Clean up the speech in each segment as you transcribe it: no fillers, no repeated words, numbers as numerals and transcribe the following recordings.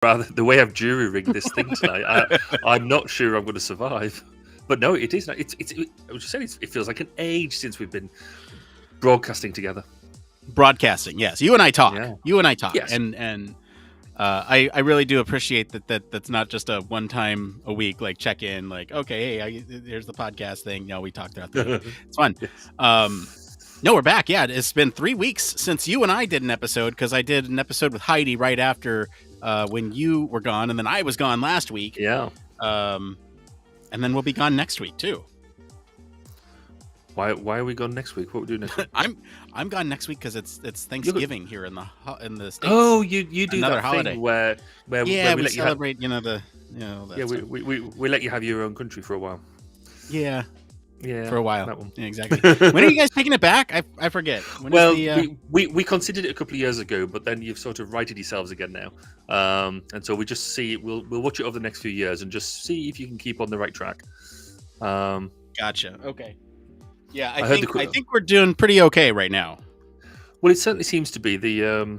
Rather, the way I've jury rigged this thing tonight, I'm not sure I'm going to survive. But no, it is. I was just saying, it feels like an age since we've been broadcasting together. Broadcasting, yes. You and I talk. Yeah. You and I talk. Yes. And I really do appreciate that's not just a one time a week, like check in, like, okay, hey, here's the podcast thing. No, we talk throughout the week. It's fun. Yes. No, we're back. Yeah, it's been 3 weeks since you and I did an episode, because I did an episode with Heidi right after when you were gone, and then I was gone last week. Yeah. And then we'll be gone next week too. Why are we gone next week? What we do next week? I'm gone next week because it's Thanksgiving here in the States. Oh, you do Another that holiday thing where we let celebrate, you we let you have your own country for a while. Yeah, for a while. That one. Yeah, exactly. When are you guys taking it back? I forget. We considered it a couple of years ago, but then you've sort of righted yourselves again now, and so we just see we'll watch it over the next few years and just see if you can keep on the right track. Gotcha. Okay. Yeah, I think we're doing pretty okay right now. Well, it certainly seems to be the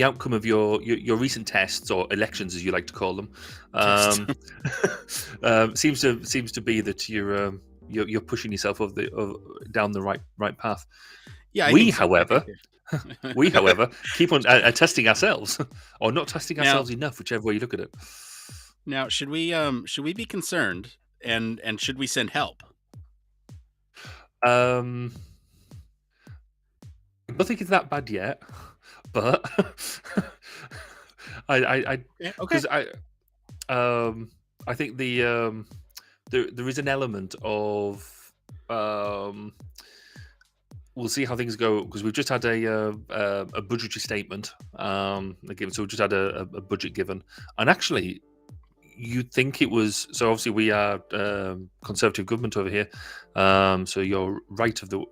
outcome of your recent tests, or elections as you like to call them, seems to be that you're pushing yourself down the right path. Yeah, however, keep on testing ourselves, or not testing ourselves enough, whichever way you look at it. Now, should we be concerned, and should we send help? I don't think it's that bad yet, but I think there is an element of we'll see how things go, because we've just had a budgetary statement given, so we just had a budget given, and actually you'd think it was, so obviously we are Conservative government over here, so you're right of the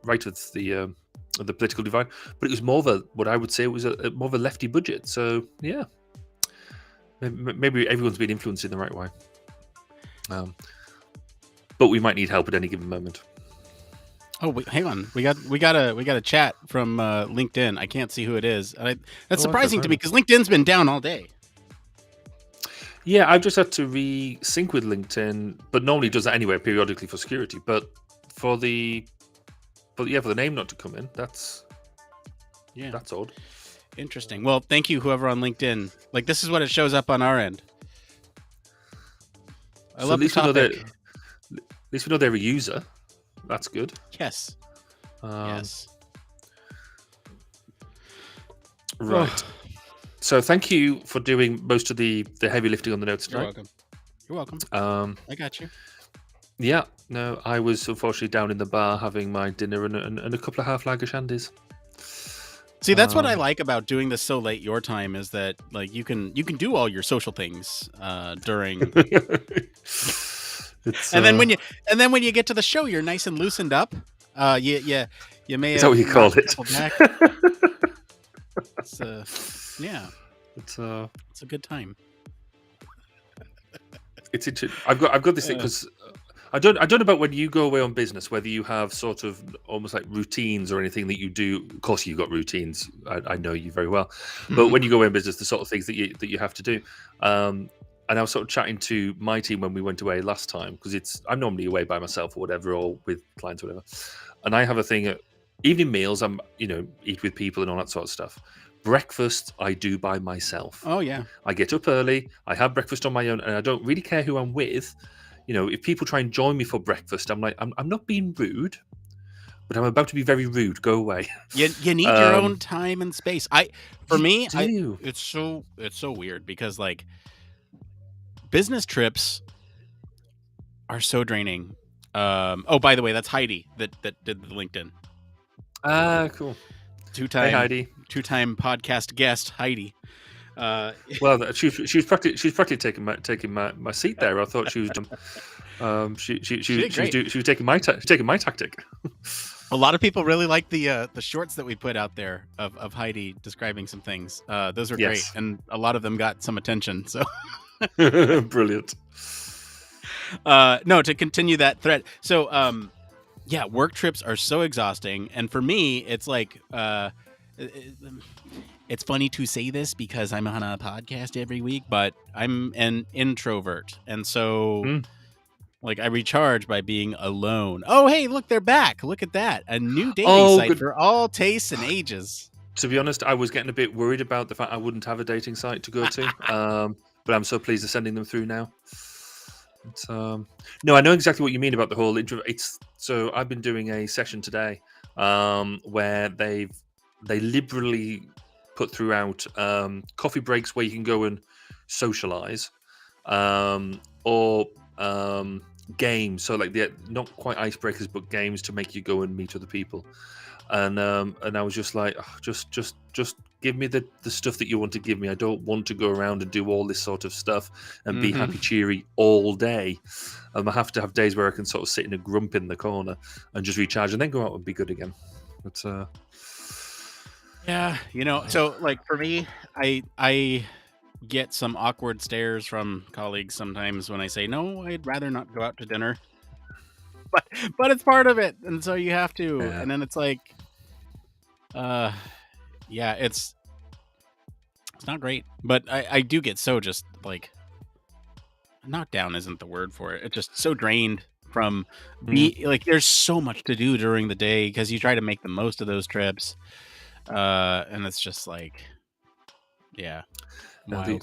political divide, but it was more of what I would say was more of a lefty budget. So yeah, maybe everyone's been influenced in the right way, but we might need help at any given moment. Oh, hang on, we got a chat from LinkedIn. I can't see who it is. That's surprising to me, because LinkedIn's been down all day. Yeah, I've just had to re-sync with LinkedIn, but normally it does that anyway, periodically for security. But for the name not to come in, that's odd. Interesting. Well, thank you, whoever on LinkedIn. Like, this is what it shows up on our end. I love the topic. At least we know they're a user. That's good. Yes. Yes. Right. So thank you for doing most of the heavy lifting on the notes tonight. You're welcome. I got you. Yeah. No, I was unfortunately down in the bar having my dinner and a couple of half lager shandies. See, that's what I like about doing this so late your time, is that like you can do all your social things during. And then when you get to the show, you're nice and loosened up. You may. Is that what you call it? Yeah, it's a good time. It's interesting. I've got this thing, because I don't know about when you go away on business, whether you have sort of almost like routines or anything that you do. Of course, you've got routines. I know you very well, but when you go away on business, the sort of things that you have to do. And I was sort of chatting to my team when we went away last time, because I'm normally away by myself or whatever, or with clients or whatever. And I have a thing at evening meals. I'm eat with people and all that sort of stuff. Breakfast I do by myself. Oh yeah. I get up early, I have breakfast on my own, and I don't really care who I'm with. If people try and join me for breakfast, I'm like, I'm not being rude, but I'm about to be very rude. Go away. You need your own time and space. It's so weird, because like business trips are so draining. Oh, by the way, that's Heidi that did the LinkedIn. Cool. Two-time Heidi. Two-time podcast guest Heidi. Well, she's practically taking my seat there. I thought she was she was taking my tactic. A lot of people really like the shorts that we put out there of Heidi describing some things. Those are great, and a lot of them got some attention. So brilliant. No, to continue that thread. So yeah, work trips are so exhausting, and for me, it's like it's funny to say this because I'm on a podcast every week, but I'm an introvert. And so like I recharge by being alone. Oh, hey, look, they're back. Look at that. A new dating site good. for all tastes and ages. To be honest, I was getting a bit worried about the fact I wouldn't have a dating site to go to. But I'm so pleased they're sending them through now. No, I know exactly what you mean about the whole intro. So I've been doing a session today where they liberally put throughout coffee breaks where you can go and socialize, or games. So like they're not quite icebreakers, but games to make you go and meet other people. And I was just like, oh, just give me the stuff that you want to give me. I don't want to go around and do all this sort of stuff and be happy cheery all day. I have to have days where I can sort of sit in a grump in the corner and just recharge and then go out and be good again. But yeah, so like for me, I get some awkward stares from colleagues sometimes when I say no, I'd rather not go out to dinner. But it's part of it, and so you have to. Yeah. And then it's like, it's not great. But I do get so just like knocked down isn't the word for it. It's just so drained from like there's so much to do during the day because you try to make the most of those trips, and it's just like, yeah. The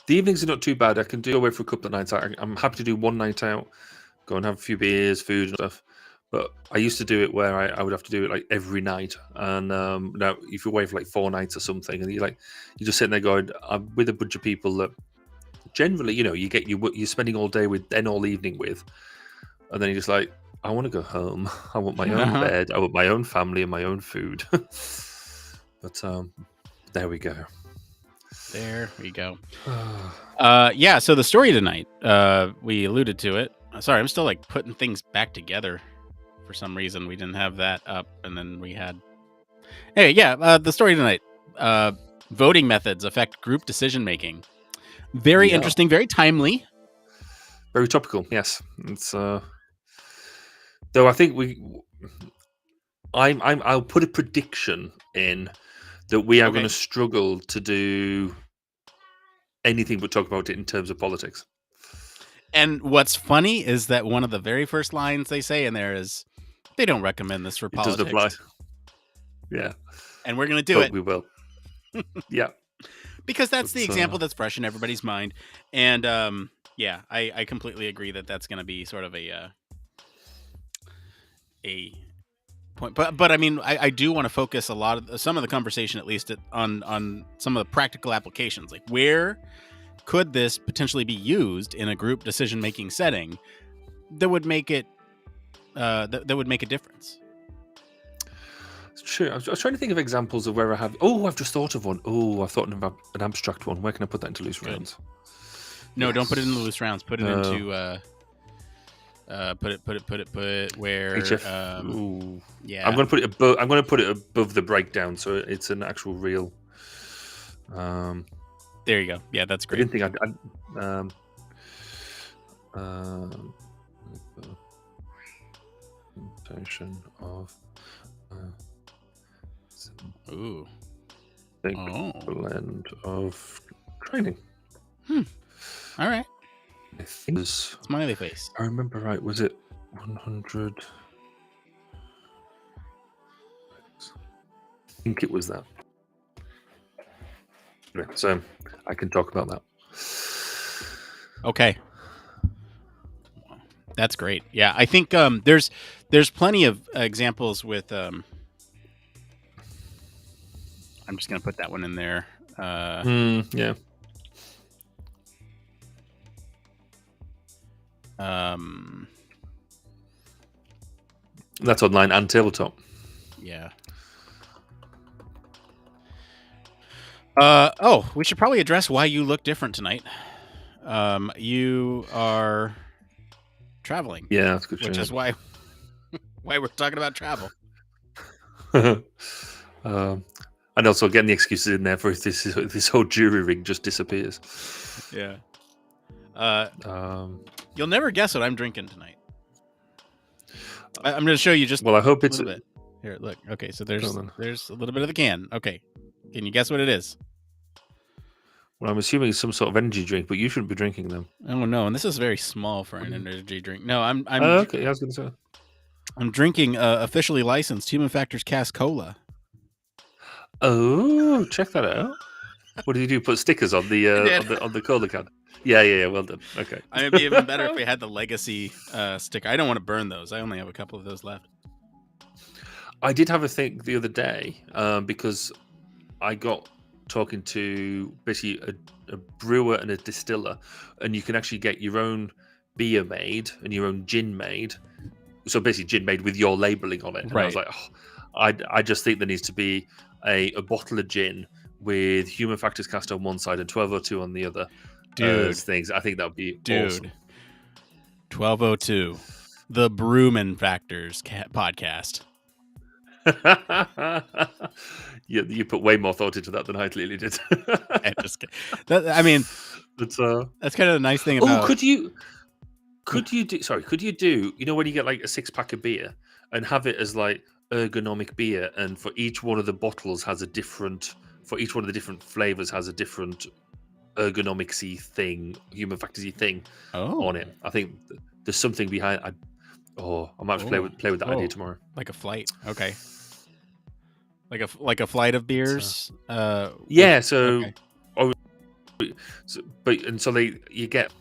evenings are not too bad. I can do away for a couple of nights out. I'm happy to do one night out. Go and have a few beers, food and stuff. But I used to do it where I would have to do it like every night. And now if you're away for like 4 nights or something, and you're just sitting there going, I'm with a bunch of people that generally, you're spending all day with, then all evening with. And then you're just like, I want to go home. I want my own bed. I want my own family and my own food. But there we go. There we go. Yeah, so the story tonight, we alluded to it. Sorry, I'm still like putting things back together for some reason. We didn't have that up, and then we had. Hey, yeah, the story tonight. Voting methods affect group decision making. Very interesting, very timely, very topical. Yes, it's. Though I think I'll put a prediction in that we are going to struggle to do anything but talk about it in terms of politics. And what's funny is that one of the very first lines they say in there is, they don't recommend this for politics. It doesn't apply. Yeah. And we're going to do it. We will. Yeah. Because that's the example that's fresh in everybody's mind. And I completely agree that that's going to be sort of a point. But I mean, I do want to focus some of the conversation, at least on some of the practical applications. Like where could this potentially be used in a group decision-making setting that would make it that would make a difference? Sure. I was trying to think of examples of where I have. Oh, I've just thought of one. Oh, I've thought of an abstract one. Where can I put that into loose rounds? No, don't put it in the loose rounds. Put it into. Put it where. HF. Yeah. I'm going to put it above. I'm going to put it above the breakdown, so it's an actual real. There you go. Yeah, that's great. I didn't think implementation of. Blend of training. All right. I think it was, smiley face. I remember right. Was it 100? I think it was that. So I can talk about that. Okay. That's great. Yeah, I think there's plenty of examples with. I'm just gonna put that one in there. Yeah. That's online and tabletop. Yeah. We should probably address why you look different tonight. You are traveling. Yeah, that's good. Which is why we're talking about travel. And also getting the excuses in there for if this whole jury rig just disappears. Yeah. You'll never guess what I'm drinking tonight. I'm going to show you just. Well, I hope it's a bit. Here, look. Okay, so there's a little bit of the can. Okay, Can you guess what it is? Well, I'm assuming it's some sort of energy drink, but you shouldn't be drinking them. Oh no, and this is very small for an energy drink. No, I'm okay. I was going to say. I'm drinking officially licensed Human Factors Cask Cola. Oh, check that out. What did you do? Put stickers on the on the cola can? Yeah. Well done. Okay. I mean, it'd be even better if we had the legacy sticker. I don't want to burn those. I only have a couple of those left. I did have a think the other day because I got talking to basically a brewer and a distiller, and you can actually get your own beer made and your own gin made. So basically, gin made with your labeling on it. And I was like, I just think there needs to be a bottle of gin with Human Factors Cast on one side and 1202 on the other. Dude, things. I think that would be awesome. 1202, the Brewman Factors podcast. You put way more thought into that than I clearly did. I just kidding. I mean, that's kind of the nice thing about. Oh, could you do? You know when you get like a 6-pack of beer and have it as like ergonomic beer, and for each one of the bottles has a different. For each one of the different flavors has a different ergonomicsy thing, Human Factors-y thing on it. I think there's something behind. I might have to play with that idea tomorrow. Like a flight, okay. Like a flight of beers. So you get.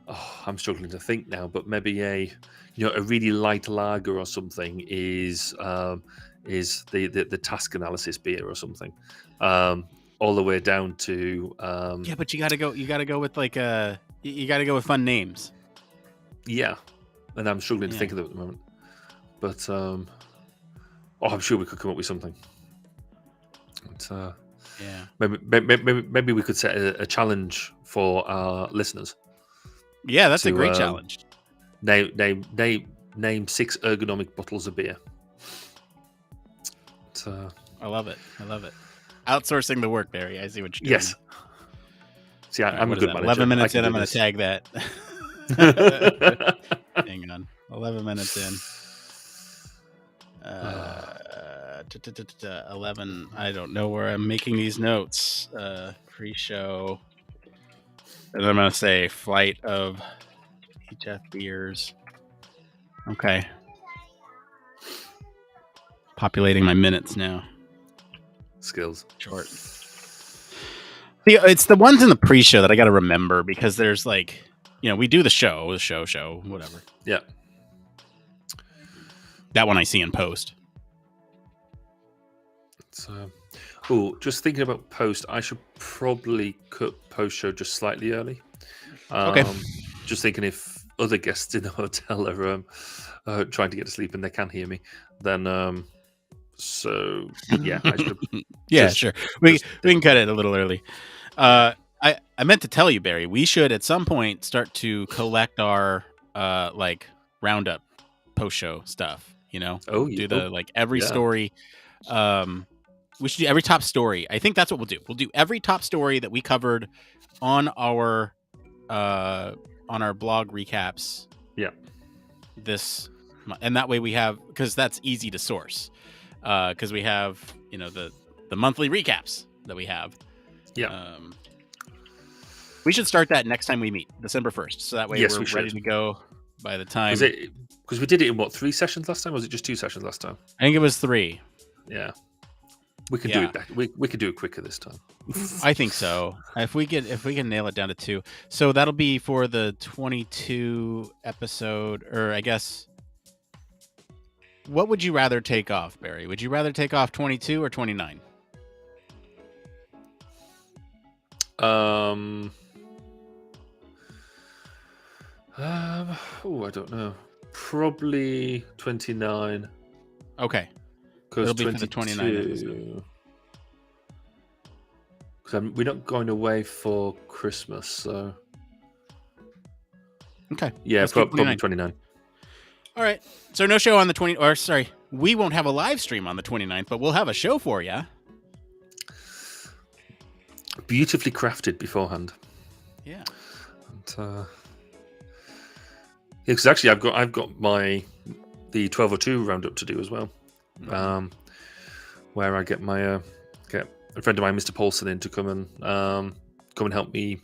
Oh, I'm struggling to think now, but maybe a really light lager or something is the task analysis beer or something. All the way down to but you gotta go with like you gotta go with fun names. Yeah, and I'm struggling to think of them at the moment, but I'm sure we could come up with something. But, maybe we could set a challenge for our listeners. Yeah, that's a great challenge. Name 6 ergonomic bottles of beer. I love it. Outsourcing the work, Barry. I see what you're doing. Yes. See, I'm a good manager. 11 minutes in, I'm going to tag that. Hang on. 11 minutes in. 11. I don't know where I'm making these notes. Pre-show. And I'm going to say flight of HF beers. Okay. Populating my minutes now. Skills. Short. It's the ones in the pre-show that I got to remember because there's like, we do the show, whatever. Yeah. That one I see in post. Just thinking about post, I should probably cut post show just slightly early. Okay. Just thinking if other guests in the hotel are trying to get to sleep and they can hear me, then I should. Yeah, sure. We can cut it a little early. I meant to tell you, Barry, we should at some point start to collect our roundup post show stuff. Every story. We should do every top story. I think that's what we'll do. We'll do every top story that we covered on our blog recaps. Yeah. And that way we have, because that's easy to source. Because we have, the monthly recaps that we have. Yeah. We should start that next time we meet, December 1st. So that way we're ready to go by the time. Because we did it in 3 sessions last time? Or was it just 2 sessions last time? I think it was 3. Yeah. We can do it back. We can do it quicker this time. I think so. If we can nail it down to 2. So that'll be for the 22 episode, or I guess. What would you rather take off, Barry? Would you rather take off 22 or 29? I don't know. Probably 29. Okay. It'll be for the 29 episode. Because we're not going away for Christmas, so. Okay. Yeah, probably 29. All right. So no show on the 20. Or sorry, we won't have a live stream on the 29th, but we'll have a show for you. Beautifully crafted beforehand. Yeah. And, because actually, I've got the 1202 roundup to do as well. Where I get my a friend of mine, Mr. Paulson, in to come and help me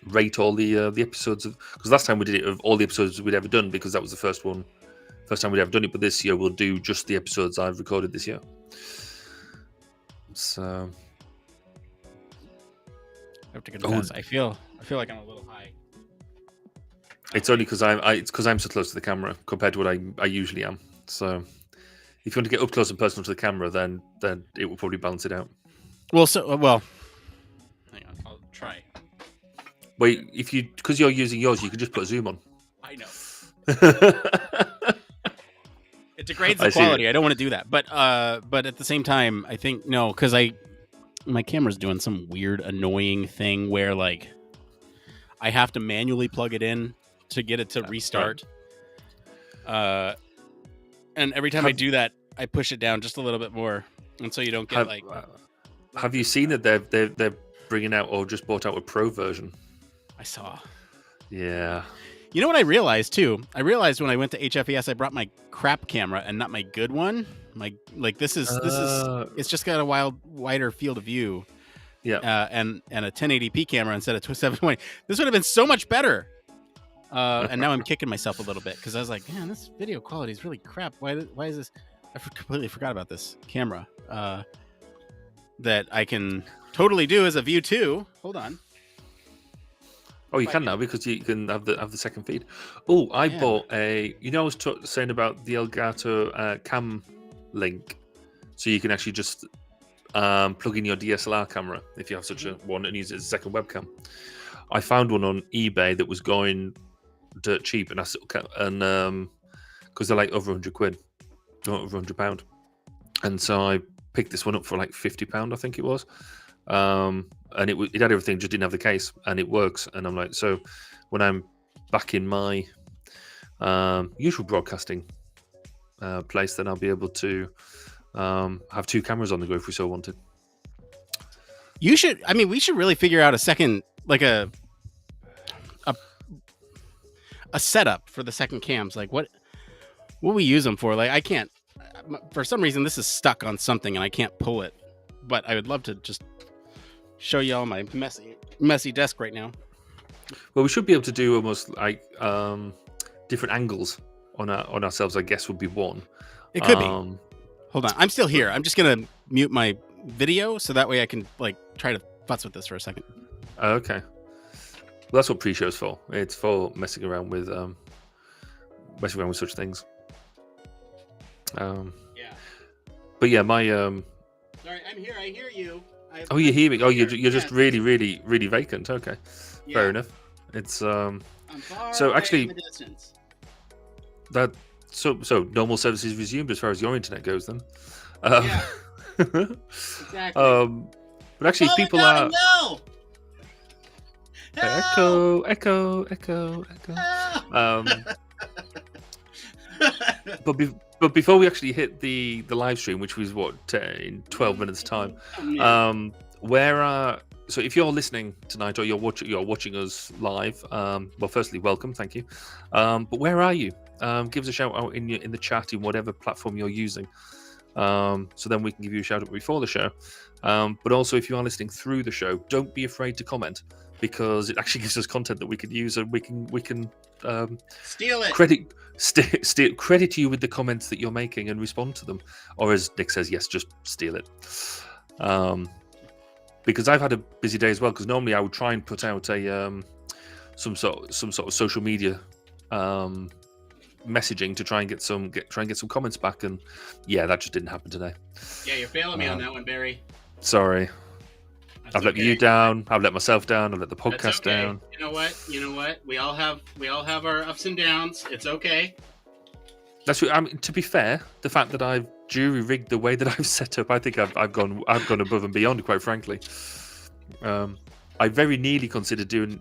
rate all the episodes because last time we did it of all the episodes we'd ever done because that was the first time we'd ever done it. But this year we'll do just the episodes I've recorded this year. So I have to confess, I feel like I'm a little high. It's only because I'm so close to the camera compared to what I usually am. So if you want to get up close and personal to the camera, then it will probably balance it out. Well, hang on, I'll try. Wait, because you're using yours, you can just put zoom on. I know. It degrades the quality. I don't want to do that, but at the same time, I think no, because my camera's doing some weird, annoying thing where like I have to manually plug it in to get it to restart. Right. And every time I do that, I push it down just a little bit more, and so you don't get Have you seen that they're bringing out or just bought out a pro version? I saw. Yeah. You know what I realized too? I realized when I went to HFES, I brought my crap camera and not my good one. This is it's just got a wider field of view. Yeah. And a 1080p camera instead of 720. This would have been so much better. And now I'm kicking myself a little bit because I was like, man, this video quality is really crap. Why is this? I completely forgot about this camera that I can totally do as a View 2. Hold on. Oh, you can now because you can have the second feed. Oh, I bought I was saying about the Elgato Cam Link, so you can actually just plug in your DSLR camera if you have such a one and use it as a second webcam. I found one on eBay that was going dirt cheap, and because they're like over £100, not over £100, and so I picked this one up for like £50, I think it was. And it had everything, just didn't have the case, and it works. And I'm like, so when I'm back in my usual broadcasting place, then I'll be able to have two cameras on the go if we so wanted. We should really figure out a second, like a setup for the second cams. Like what we use them for? Like I can't, for some reason, this is stuck on something and I can't pull it. But I would love to just show you all my messy desk right now. Well, we should be able to do almost like different angles on ourselves, I guess would be one. It could be. Hold on. I'm still here. I'm just going to mute my video so that way I can like try to futz with this for a second. Okay. Well, that's what pre-show's for. It's for messing around with such things. Yeah. But yeah, my Sorry, I'm here. I hear you. Oh, you hear me? Oh, you're just really, really, really vacant. Okay, yeah. Fair enough. It's I'm far so away actually in the distance. That so normal services resumed as far as your internet goes. Then, yeah, exactly. But actually, people are no! echo. But before we actually hit the live stream, which was in 12 minutes time, so if you're listening tonight or you're watching us live, well, firstly, welcome, thank you. But where are you? Give us a shout out in the chat in whatever platform you're using, so then we can give you a shout out before the show. But also, if you are listening through the show, don't be afraid to comment because it actually gives us content that we can use and we can steal it. Credit you with the comments that you're making and respond to them, or as Nick says, yes, just steal it. Because I've had a busy day as well. Because normally I would try and put out a some sort of social media messaging to try and get some comments back, and yeah, that just didn't happen today. Yeah, you're failing me on that one, Barry. Sorry. I've let you down. I've let myself down. I've let the podcast down. You know what? We all have our ups and downs. It's okay. That's what, I mean, to be fair, the fact that I've jury rigged the way that I've set up, I think I've gone above and beyond. Quite frankly, I very nearly considered doing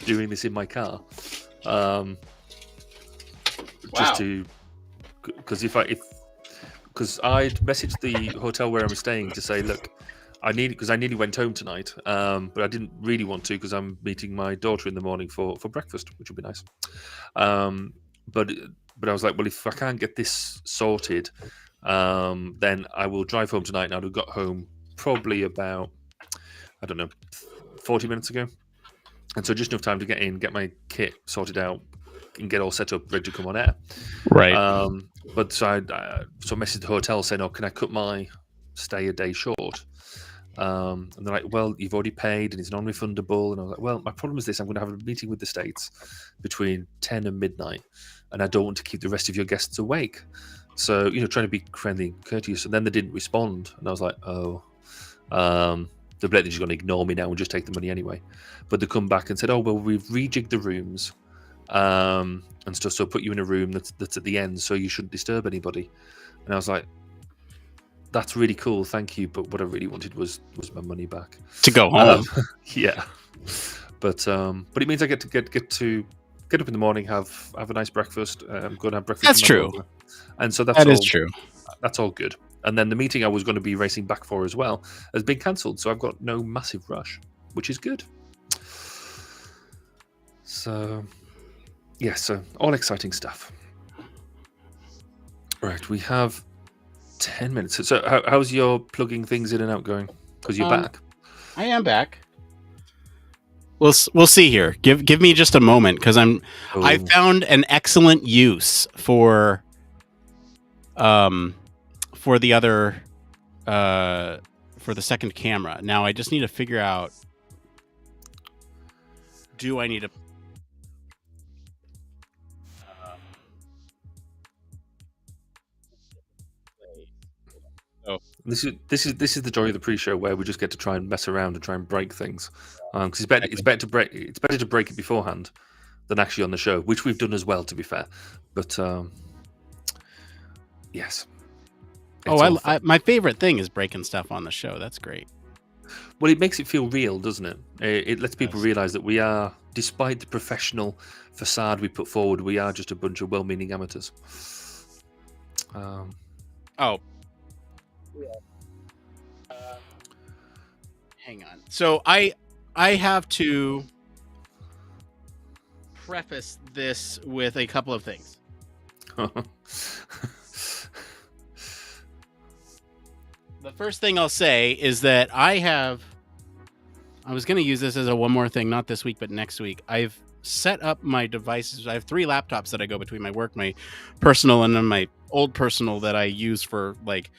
this in my car. Just to, because because I'd messaged the hotel where I'm staying to say, look, I nearly went home tonight, but I didn't really want to because I'm meeting my daughter in the morning for breakfast, which would be nice. But I was like, well, if I can't get this sorted, then I will drive home tonight. And I'd have got home probably about I don't know, 40 minutes ago. And so just enough time to get in, get my kit sorted out, and get all set up, ready to come on air. Right. But so I messaged the hotel saying, "Oh, can I cut my stay a day short?" And they're like, "Well, you've already paid, and it's non-refundable." And I was like, "Well, my problem is this: I'm going to have a meeting with the States between 10 and midnight, and I don't want to keep the rest of your guests awake. So, trying to be friendly and courteous." And then they didn't respond, and I was like, "Oh." They're just going to ignore me now and just take the money anyway. But they come back and said, "Oh, well, we've rejigged the rooms and stuff, so put you in a room that's at the end, so you shouldn't disturb anybody." And I was like, "That's really cool, thank you." But what I really wanted was my money back to go home. Yeah, but it means I get to get up in the morning, have a nice breakfast. I'm going to have breakfast. That's true, and so that is true. That's all good. And then the meeting I was going to be racing back for as well has been cancelled, so I've got no massive rush, which is good. So, yeah, so all exciting stuff. Right, we have 10 minutes. So how's your plugging things in and out going? Because you're back. I am back. We'll see here. Give me just a moment, because I found an excellent use for the other for the second camera. Now I just need to figure out, do I need to This is the joy of the pre-show, where we just get to try and mess around and try and break things, because it's better to break it beforehand than actually on the show, which we've done as well, to be fair. But yes. My favorite thing is breaking stuff on the show. That's great. Well, it makes it feel real, doesn't it? It lets people realize that we are, despite the professional facade we put forward, we are just a bunch of well-meaning amateurs. Hang on. So I have to preface this with a couple of things. The first thing I'll say is that I was going to use this as a one more thing, not this week, but next week. I've set up my devices. I have 3 laptops that I go between my work, my personal, and then my old personal that I use for like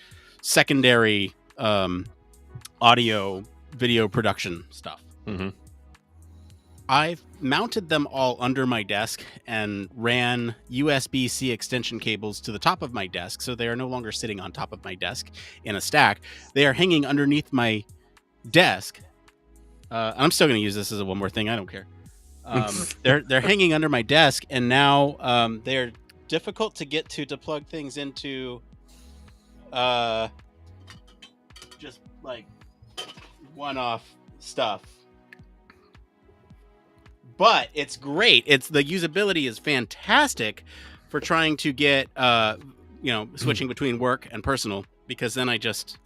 secondary audio, video production stuff. Mm-hmm. I've mounted them all under my desk and ran USB-C extension cables to the top of my desk, so they are no longer sitting on top of my desk in a stack. They are hanging underneath my desk. I'm still going to use this as a one more thing. I don't care. They're hanging under my desk, and now they're difficult to get to plug things into. Just like one-off stuff. But it's great. The usability is fantastic for trying to get switching between work and personal, because then it's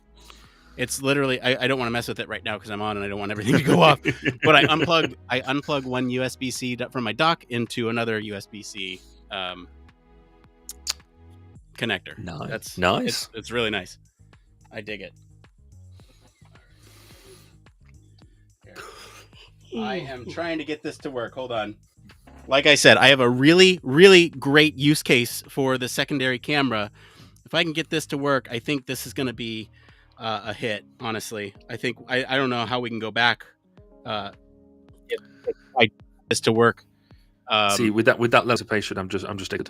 literally, I don't want to mess with it right now because I'm on and I don't want everything to go off. But I unplug one USB-C from my dock into another USB-C connector. Nice. That's nice. It's really nice. I dig it. I am trying to get this to work. Hold on. Like I said, I have a really, really great use case for the secondary camera. If I can get this to work, I think this is going to be a hit. Honestly, I think I don't know how we can go back. If I get this to work. See, with that level of patience, I'm just taken.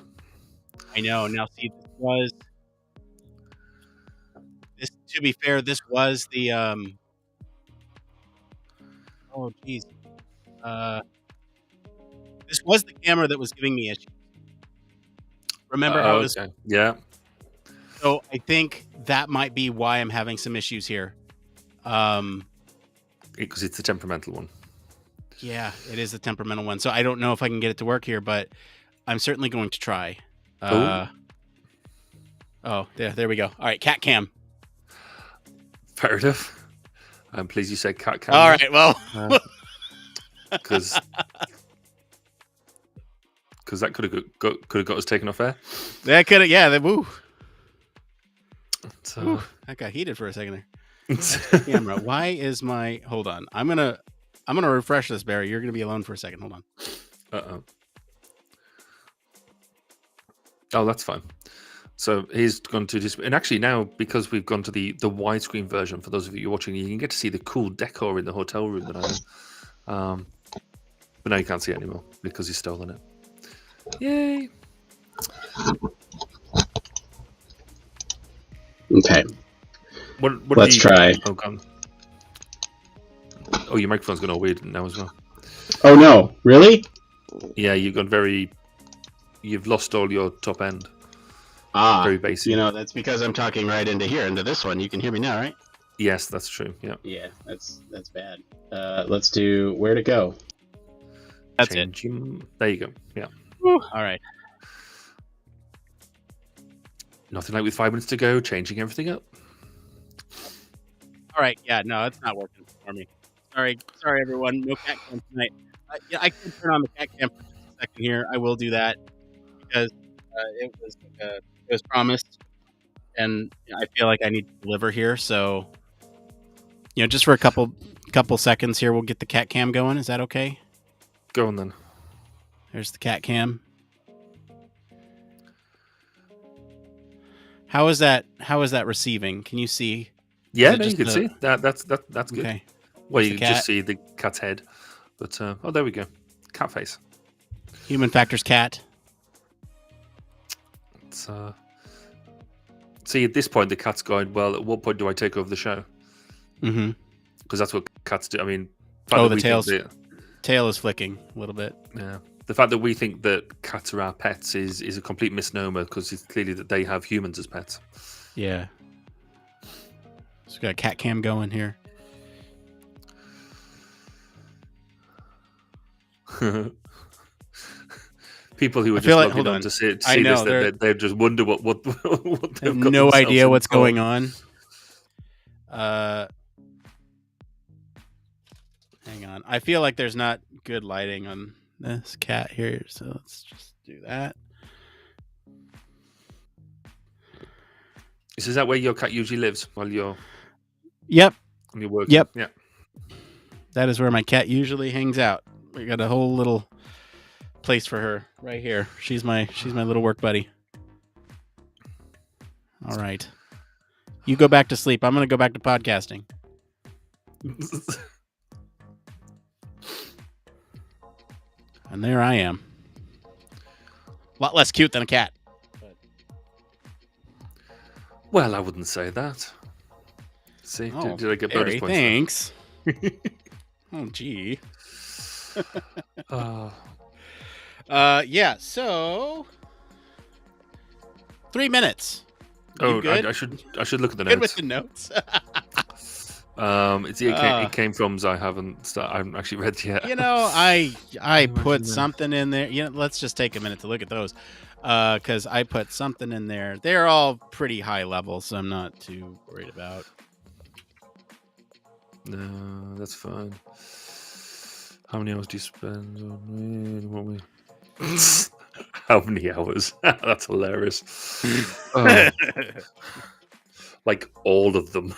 I know. Now, see, this. To be fair, this was the oh, geez. This was the camera that was giving me issues. Remember how it was? Yeah. So I think that might be why I'm having some issues here. Because it's the temperamental one. Yeah, it is the temperamental one. So I don't know if I can get it to work here, but I'm certainly going to try. Oh, there we go. All right, cat cam. Fair enough. I'm pleased you said cat cam. All right, well. Because that could have got us taken off air. That could have, yeah. Woo. So that got heated for a second there. Camera. Why is my... Hold on. I'm gonna refresh this, Barry. You're gonna be alone for a second. Hold on. Uh-oh. Oh, that's fine. So he's gone to just, and actually now, because we've gone to the widescreen version, for those of you watching, you can get to see the cool decor in the hotel room that I'm in. But now you can't see it anymore because he's stolen it. Yay! Okay. What Let's try. Oh, God. Oh, your microphone's gone all weird now as well. Oh no! Really? Yeah, you've lost all your top end. Very basic. That's because I'm talking right into here, into this one. You can hear me now, right? Yes, that's true. Yeah. Yeah, that's bad. Let's do where to go. That's it. There you go. Yeah. Woo. All right. Nothing like with 5 minutes to go, changing everything up. All right. Yeah. No, it's not working for me. Sorry, everyone. No cat cam tonight. I can turn on the cat cam for just a second here. I will do that because it was promised, and I feel like I need to deliver here. So, just for a couple seconds here, we'll get the cat cam going. Is that okay? Go on then. There's the cat cam. How is that receiving? Can you see? Yeah, no, you can see. That's good. Okay. Well, you can just see the cat's head. But there we go. Cat face. Human factors cat. It's see, at this point the cat's going, well, at what point do I take over the show? Mm-hmm. Because that's what cats do. I mean, the tail is flicking a little bit. Yeah. The fact that we think that cats are our pets is a complete misnomer, because it's clearly that they have humans as pets. Yeah. So we got a cat cam going here. People who are just logging on to see this, they just wonder what they've have no idea what's going on. Hang on. I feel like there's not good lighting on this cat here, so let's just do that. Is that where your cat usually lives while you're... Yep. When you're working? Yep. Yeah. That is where my cat usually hangs out. We got a whole little place for her right here. She's my little work buddy. All right. You go back to sleep. I'm going to go back to podcasting. And there I am. A lot less cute than a cat. Well, I wouldn't say that. See, did I get bonus points? Thanks. Oh, gee. Yeah, so 3 minutes. Good? I should look at the good notes. With the notes. It came from. I haven't actually read yet. I put something in there. Let's just take a minute to look at those, because I put something in there. They're all pretty high level, so I'm not too worried about. No, that's fine. How many hours do you spend on How many hours? That's hilarious. Like all of them.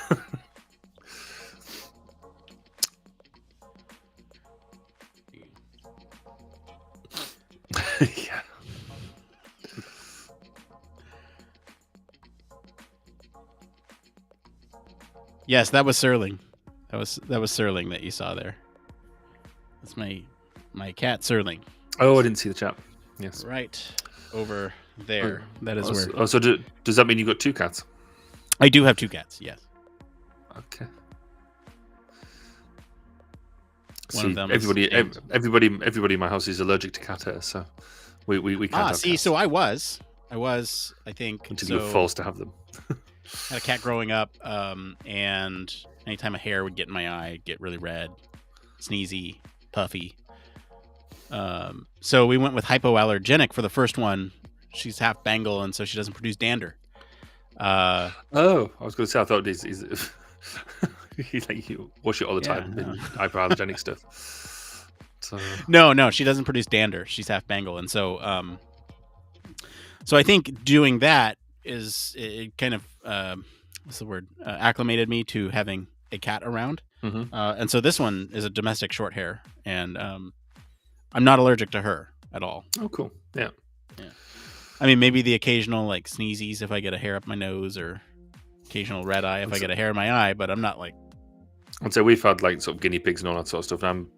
Yeah. Yes, that was Serling. That was Serling that you saw there. That's my cat Serling. Oh, I didn't see the chat. Yes. Right over there. That is where. Oh, so does that mean you got 2 cats? I do have 2 cats. Yes. Okay. One of them. Everybody in my house is allergic to cat hair, so we can't. Have cats. So I was. I think until you were forced to have them. Had a cat growing up, and anytime a hair would get in my eye, it'd get really red, sneezy, puffy. So we went with hypoallergenic for the first one. She's half Bengal, and so she doesn't produce dander. I was going to say, I thought he's you wash it all the time, hypoallergenic stuff. So no, she doesn't produce dander. She's half Bengal, and so I think doing that is it kind of what's the word? Acclimated me to having a cat around. Mm-hmm. And so this one is a domestic short hair, and I'm not allergic to her at all. Oh, cool. Yeah. I mean, maybe the occasional like sneezies if I get a hair up my nose, or occasional red eye if I get a hair in my eye, but I'm not like. And so we've had like sort of guinea pigs and all that sort of stuff. And I'm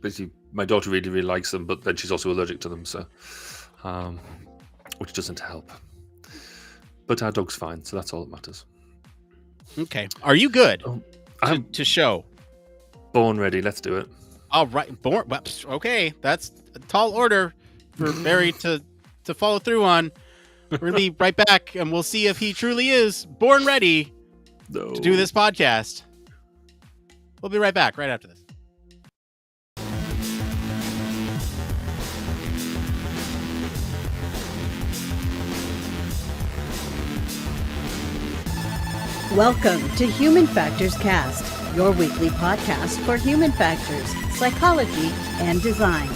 basically, my daughter really, really likes them, but then she's also allergic to them, so which doesn't help. But our dog's fine, so that's all that matters. Okay. Are you good to show? Born ready. Let's do it. All right. Born. Okay. That's a tall order for Barry to follow through on. We're going to be right back, and we'll see if he truly is born ready to do this podcast. We'll be right back right after this. Welcome to Human Factors Cast, your weekly podcast for human factors, psychology, and design.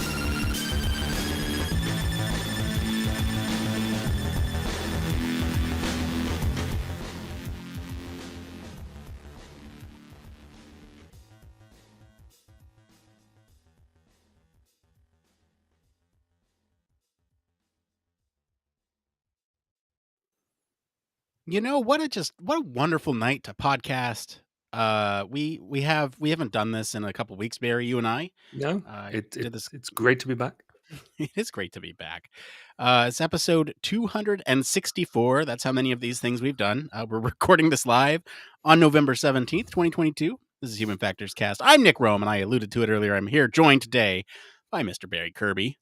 You know what a wonderful night to podcast. We haven't done this in a couple weeks, Barry, you and I. No, it's great to be back. It is great to be back. It's episode 264. That's how many of these things we've done. We're recording this live on November 17th, 2022. This is Human Factors Cast. I'm Nick Roome, and I alluded to it earlier. I'm here joined today by Mr. Barry Kirby.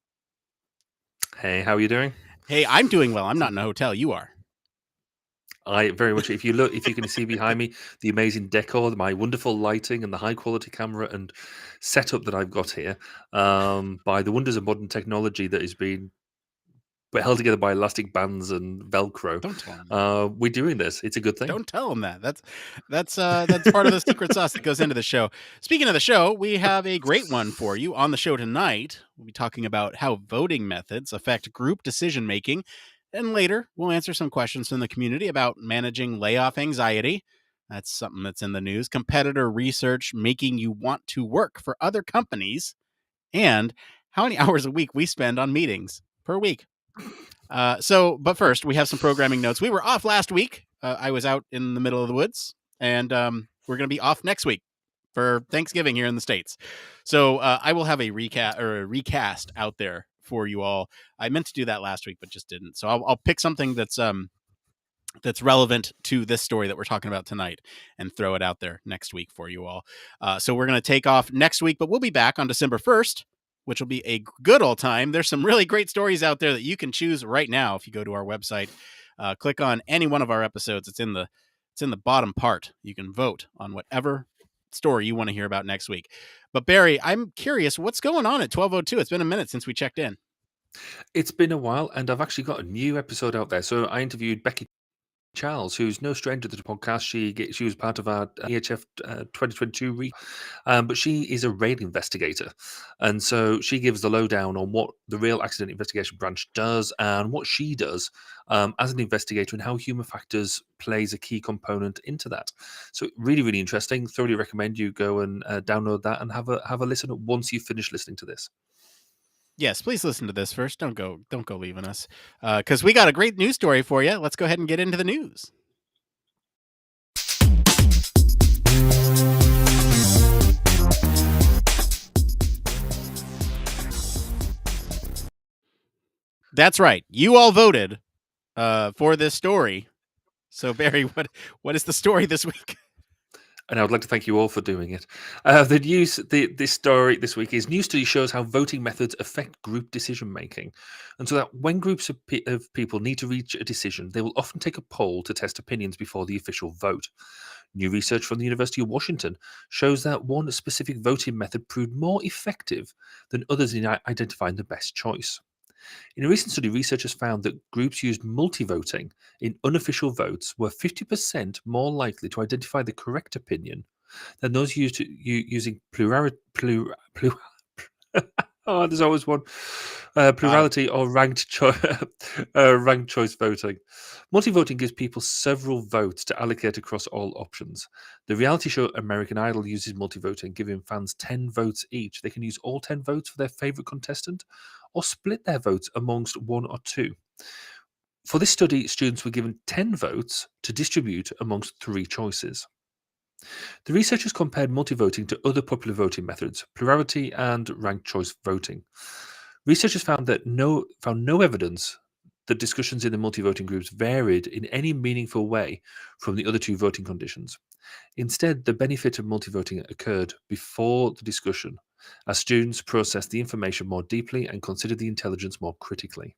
Hey, how are you doing? Hey, I'm doing well. I'm not in a hotel. You are. I very much. If you can see behind me, the amazing decor, my wonderful lighting, and the high quality camera and setup that I've got here, by the wonders of modern technology that is being held together by elastic bands and Velcro. Don't tell them. We're doing this. It's a good thing. Don't tell them that. That's part of the secret sauce that goes into the show. Speaking of the show, we have a great one for you on the show tonight. We'll be talking about how voting methods affect group decision making. And later, we'll answer some questions from the community about managing layoff anxiety. That's something that's in the news. Competitor research making you want to work for other companies. And how many hours a week we spend on meetings per week. But first, we have some programming notes. We were off last week. I was out in the middle of the woods. And we're going to be off next week for Thanksgiving here in the States. So I will have a recast out there for you all. I meant to do that last week, but just didn't. So I'll pick something that's relevant to this story that we're talking about tonight and throw it out there next week for you all. So we're going to take off next week, but we'll be back on December 1st, which will be a good old time. There's some really great stories out there that you can choose right now. If you go to our website, click on any one of our episodes. It's in the bottom part. You can vote on whatever story you want to hear about next week. But Barry, I'm curious, what's going on at 12:02? It's been a minute since we checked in. It's been a while, and I've actually got a new episode out there. So I interviewed Becky Charles, who's no stranger to the podcast. She was part of our EHF 2022 but she is a rail investigator, and so she gives the lowdown on what the Rail Accident Investigation Branch does and what she does as an investigator, and how human factors plays a key component into that. So really, really interesting. Thoroughly recommend you go and download that and have a listen once you finish listening to this. Yes, please listen to this first. Don't go leaving us, because we got a great news story for you. Let's go ahead and get into the news. That's right. You all voted for this story. So Barry, what is the story this week? And I would like to thank you all for doing it. This story this week is new study shows how voting methods affect group decision making, and so that when groups of people need to reach a decision, they will often take a poll to test opinions before the official vote. New research from the University of Washington shows that one specific voting method proved more effective than others in identifying the best choice. In a recent study, researchers found that groups used multivoting in unofficial votes were 50% more likely to identify the correct opinion than those using plurality. Oh, there's always one. Plurality or ranked choice voting. Multivoting gives people several votes to allocate across all options. The reality show American Idol uses multivoting, giving fans 10 votes each. They can use all 10 votes for their favorite contestant or split their votes amongst one or two. For this study, students were given 10 votes to distribute amongst 3 choices. The researchers compared multivoting to other popular voting methods, plurality and ranked choice voting. Researchers found no evidence that discussions in the multivoting groups varied in any meaningful way from the other 2 voting conditions. Instead, the benefit of multivoting occurred before the discussion, as students processed the information more deeply and considered the intelligence more critically.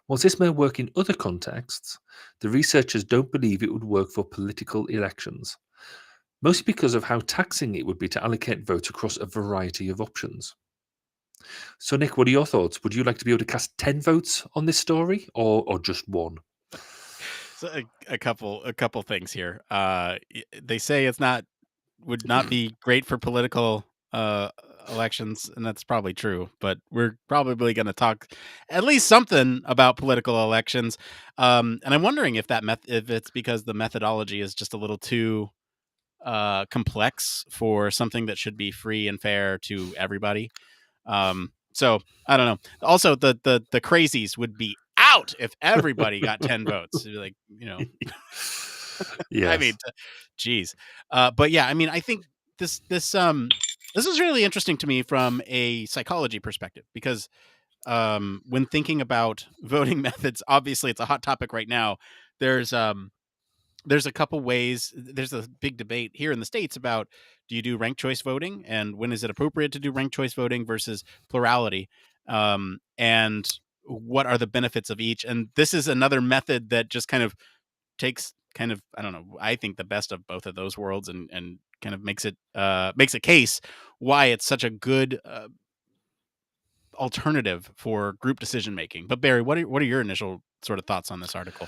Whilst this may work in other contexts, the researchers don't believe it would work for political elections, mostly because of how taxing it would be to allocate votes across a variety of options. So, Nick, what are your thoughts? Would you like to be able to cast 10 votes on this story or just one? So a couple things here. They say would not be great for political elections, and that's probably true. But we're probably going to talk at least something about political elections. And I'm wondering if if it's because the methodology is just a little too complex for something that should be free and fair to everybody. So I don't know. Also, the crazies would be out if everybody got 10 votes. Like, Yes. I mean, geez. But yeah, I mean, I think this is really interesting to me from a psychology perspective, because when thinking about voting methods, obviously it's a hot topic right now. There's a couple ways. There's a big debate here in the States about, do you do ranked choice voting, and when is it appropriate to do ranked choice voting versus plurality, and what are the benefits of each. And this is another method that just kind of takes I don't know, I think the best of both of those worlds, and kind of makes a case why it's such a good alternative for group decision making. But Barry, what are your initial sort of thoughts on this article?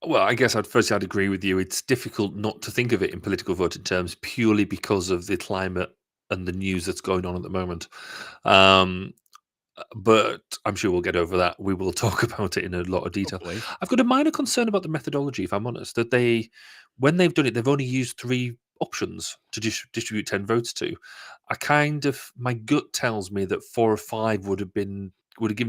Well, I guess I'd agree with you. It's difficult not to think of it in political voting terms purely because of the climate and the news that's going on at the moment. But I'm sure we'll get over that. We will talk about it in a lot of detail. Hopefully. I've got a minor concern about the methodology, if I'm honest, that when they've done it, they've only used 3 options to distribute 10 votes to. My gut tells me that 4 or 5 would have given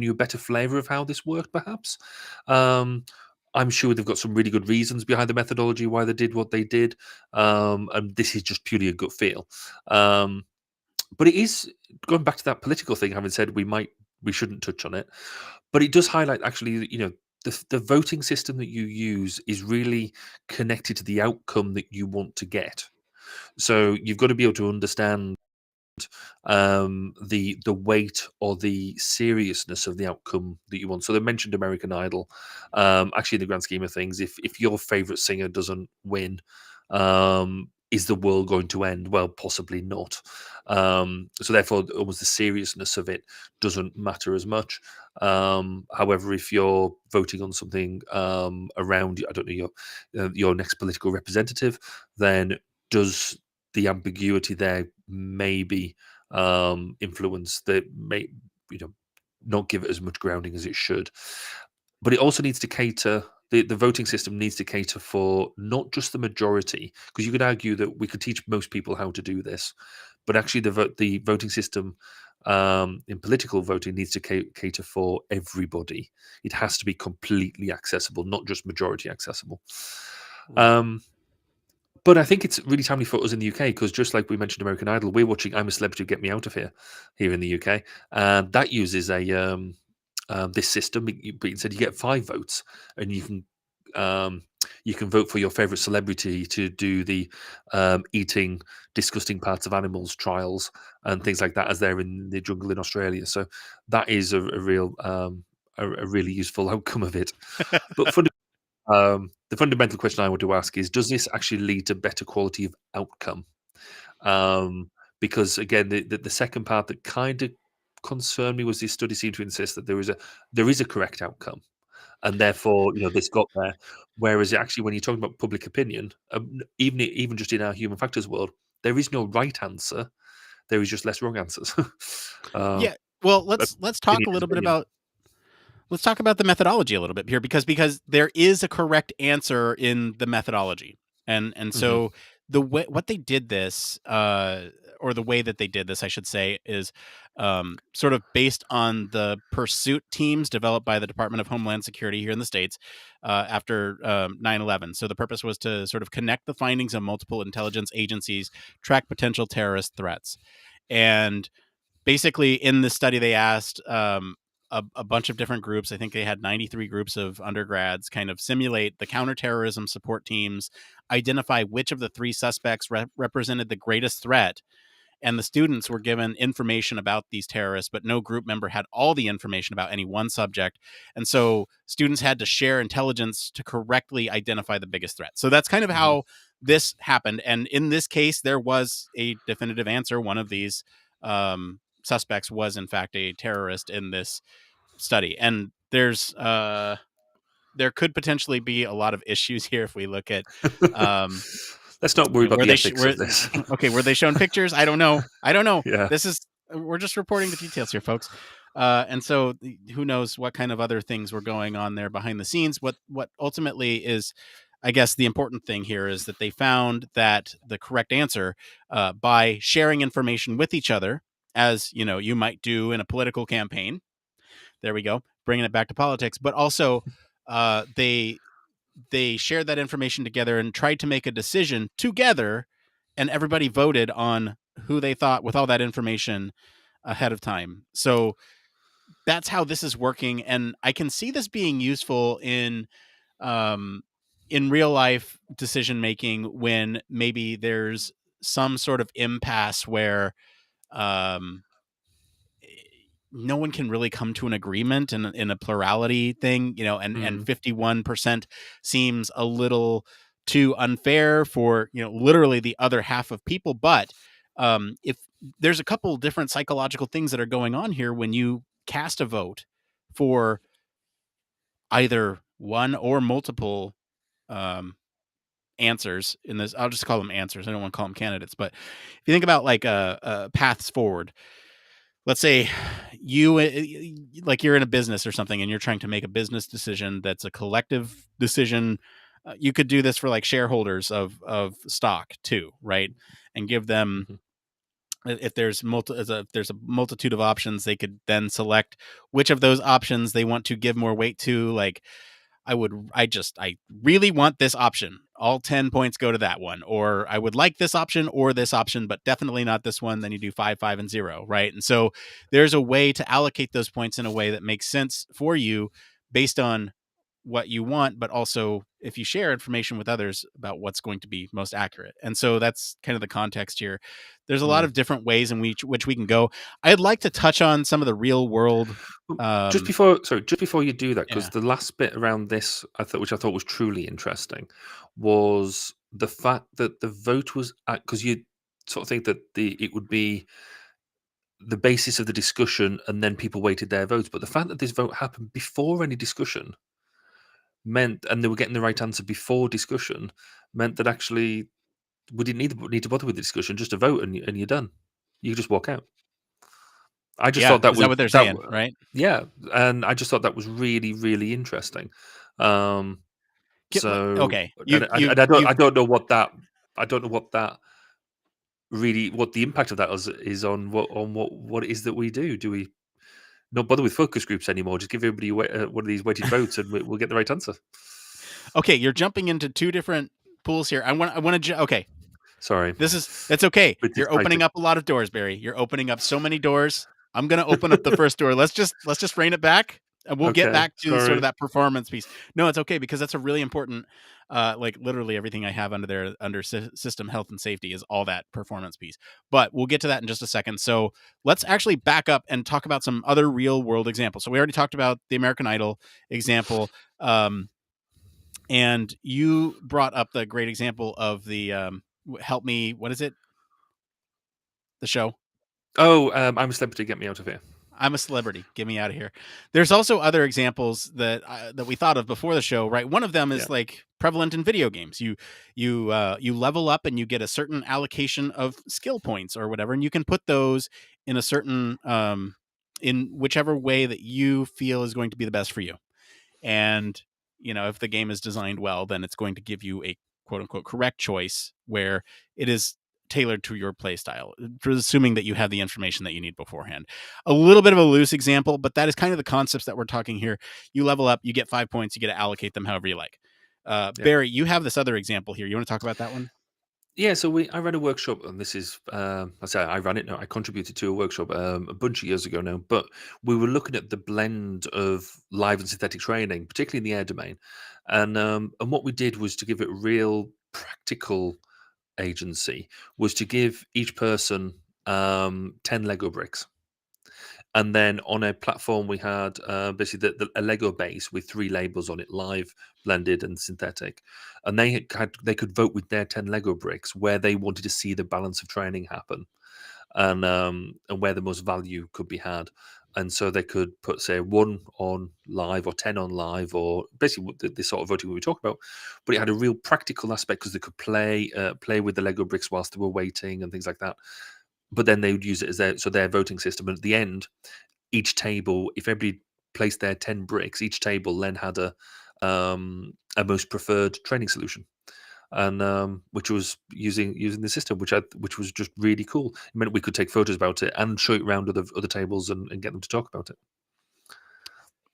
you a better flavor of how this worked, perhaps. I'm sure they've got some really good reasons behind the methodology why they did what they did, and this is just purely a gut feel. But it is going back to that political thing. Having said we shouldn't touch on it, but it does highlight actually that, the voting system that you use is really connected to the outcome that you want to get. So you've got to be able to understand the weight or the seriousness of the outcome that you want. So they mentioned American Idol. Actually, in the grand scheme of things, if your favorite singer doesn't win, is the world going to end? Well, possibly not. So therefore, almost the seriousness of it doesn't matter as much. However, if you're voting on something around, I don't know, your next political representative, then does the ambiguity there maybe influence that may not give it as much grounding as it should. But it also needs to cater. The voting system needs to cater for not just the majority, because you could argue that we could teach most people how to do this, but actually the voting system in political voting needs to cater for everybody. It has to be completely accessible, not just majority accessible. But I think it's really timely for us in the UK, because just like we mentioned American Idol, we're watching I'm a Celebrity, Get Me Out of Here in the UK, and that uses this system. But instead, you get 5 votes, and you can vote for your favorite celebrity to do the eating disgusting parts of animals trials and things like that, as they're in the jungle in Australia. So that is a really useful outcome of it. But the fundamental question I want to ask is, does this actually lead to better quality of outcome? Because again, the second part that kind of concerned me was this study seemed to insist that there is a correct outcome, and therefore this got there. Whereas actually, when you're talking about public opinion, even just in our human factors world, there is no right answer. There is just less wrong answers. Yeah, Well, let's talk a little bit about let's talk about the methodology a little bit here because there is a correct answer in the methodology. And so the way what they did this or the way that they did this, I should say, is sort of based on the pursuit teams developed by the Department of Homeland Security here in the States after 9/11. So the purpose was to sort of connect the findings of multiple intelligence agencies, track potential terrorist threats. And basically, in this study, they asked a bunch of different groups. I think they had 93 groups of undergrads kind of simulate the counterterrorism support teams, identify which of the three suspects represented the greatest threat. And the students were given information about these terrorists, but no group member had all the information about any one subject. And so students had to share intelligence to correctly identify the biggest threat. So that's kind of how this happened. And in this case, there was a definitive answer. One of these suspects was, in fact, a terrorist in this study. And there could potentially be a lot of issues here if we look at let's not worry about the ethics of this. Okay, were they shown pictures? I don't know. Yeah. We're just reporting the details here, folks. And so who knows what kind of other things were going on there behind the scenes. What ultimately is, I guess, the important thing here is that they found that the correct answer by sharing information with each other, as you might do in a political campaign. There we go, bringing it back to politics. But also, they shared that information together and tried to make a decision together, and everybody voted on who they thought with all that information ahead of time. So that's how this is working, and I can see this being useful in real life decision making when maybe there's some sort of impasse where no one can really come to an agreement in a plurality thing, and 51% seems a little too unfair for, literally the other half of people. But if there's a couple different psychological things that are going on here when you cast a vote for either one or multiple answers in this, I'll just call them answers. I don't want to call them candidates, but if you think about like paths forward, let's say you're in a business or something and you're trying to make a business decision that's a collective decision. You could do this for like shareholders of stock too, right? And give them, if there's a multitude of options, they could then select which of those options they want to give more weight to. Like, I really want this option. All 10 points go to that one. Or I would like this option or this option, but definitely not this one. Then you do 5, 5, and 0, right? And so there's a way to allocate those points in a way that makes sense for you based on what you want, but also if you share information with others about what's going to be most accurate. And so that's kind of the context here. There's a lot of different ways in which we can go. I'd like to touch on some of the real world. Just before you do that, because the last bit around this, which I thought was truly interesting, was the fact that the vote was because you sort of think that it would be the basis of the discussion and then people weighted their votes, but the fact that this vote happened before any discussion meant, and they were getting the right answer before discussion, meant that actually we didn't need to bother with the discussion, just a vote and you're done. You could just walk out. I just thought that was what they're saying, right? Yeah, and I just thought that was really, really interesting. I don't know what that really, what the impact of that is on what it is that we do. Do we not bother with focus groups anymore? Just give everybody one of these weighted votes, and we'll get the right answer. Okay, you're jumping into two different pools here. I want to. Okay, sorry. It's okay. You're opening up a lot of doors, Barry. You're opening up so many doors. I'm going to open up the first door. Let's just rein it back, and we'll get back to sort of that performance piece. No, it's okay, because that's a really important. Like literally everything I have under system health and safety is all that performance piece. But we'll get to that in just a second. So let's actually back up and talk about some other real world examples. So we already talked about the American Idol example. And you brought up the great example of the help me. What is it? The show. Oh, I'm a Celebrity. Get me out of here. I'm a Celebrity. Get me out of here. There's also other examples that we thought of before the show, right? One of them is like prevalent in video games. You level up and you get a certain allocation of skill points or whatever, and you can put those in a certain in whichever way that you feel is going to be the best for you. And, if the game is designed well, then it's going to give you a quote unquote correct choice where it is tailored to your play style, assuming that you have the information that you need beforehand. A little bit of a loose example, but that is kind of the concepts that we're talking here. You level up, you get 5 points, you get to allocate them however you like. Barry, you have this other example here. You want to talk about that one? Yeah, so I ran a workshop, and this is I say I ran it. No, I contributed to a workshop a bunch of years ago now. But we were looking at the blend of live and synthetic training, particularly in the air domain, and what we did was to give it real practical agency. Was to give each person 10 Lego bricks. And then on a platform, we had basically a Lego base with 3 labels on it: live, blended, and synthetic. And they could vote with their 10 Lego bricks where they wanted to see the balance of training happen, and where the most value could be had. And so they could put, say, 1 on live or 10 on live, or basically the sort of voting we were talking about. But it had a real practical aspect because they could play with the Lego bricks whilst they were waiting and things like that. But then they would use it as their voting system. And at the end, each table, if everybody placed their 10 bricks, each table then had a most preferred training solution, and which was using the system, which was just really cool. It meant we could take photos about it and show it around other tables and get them to talk about it.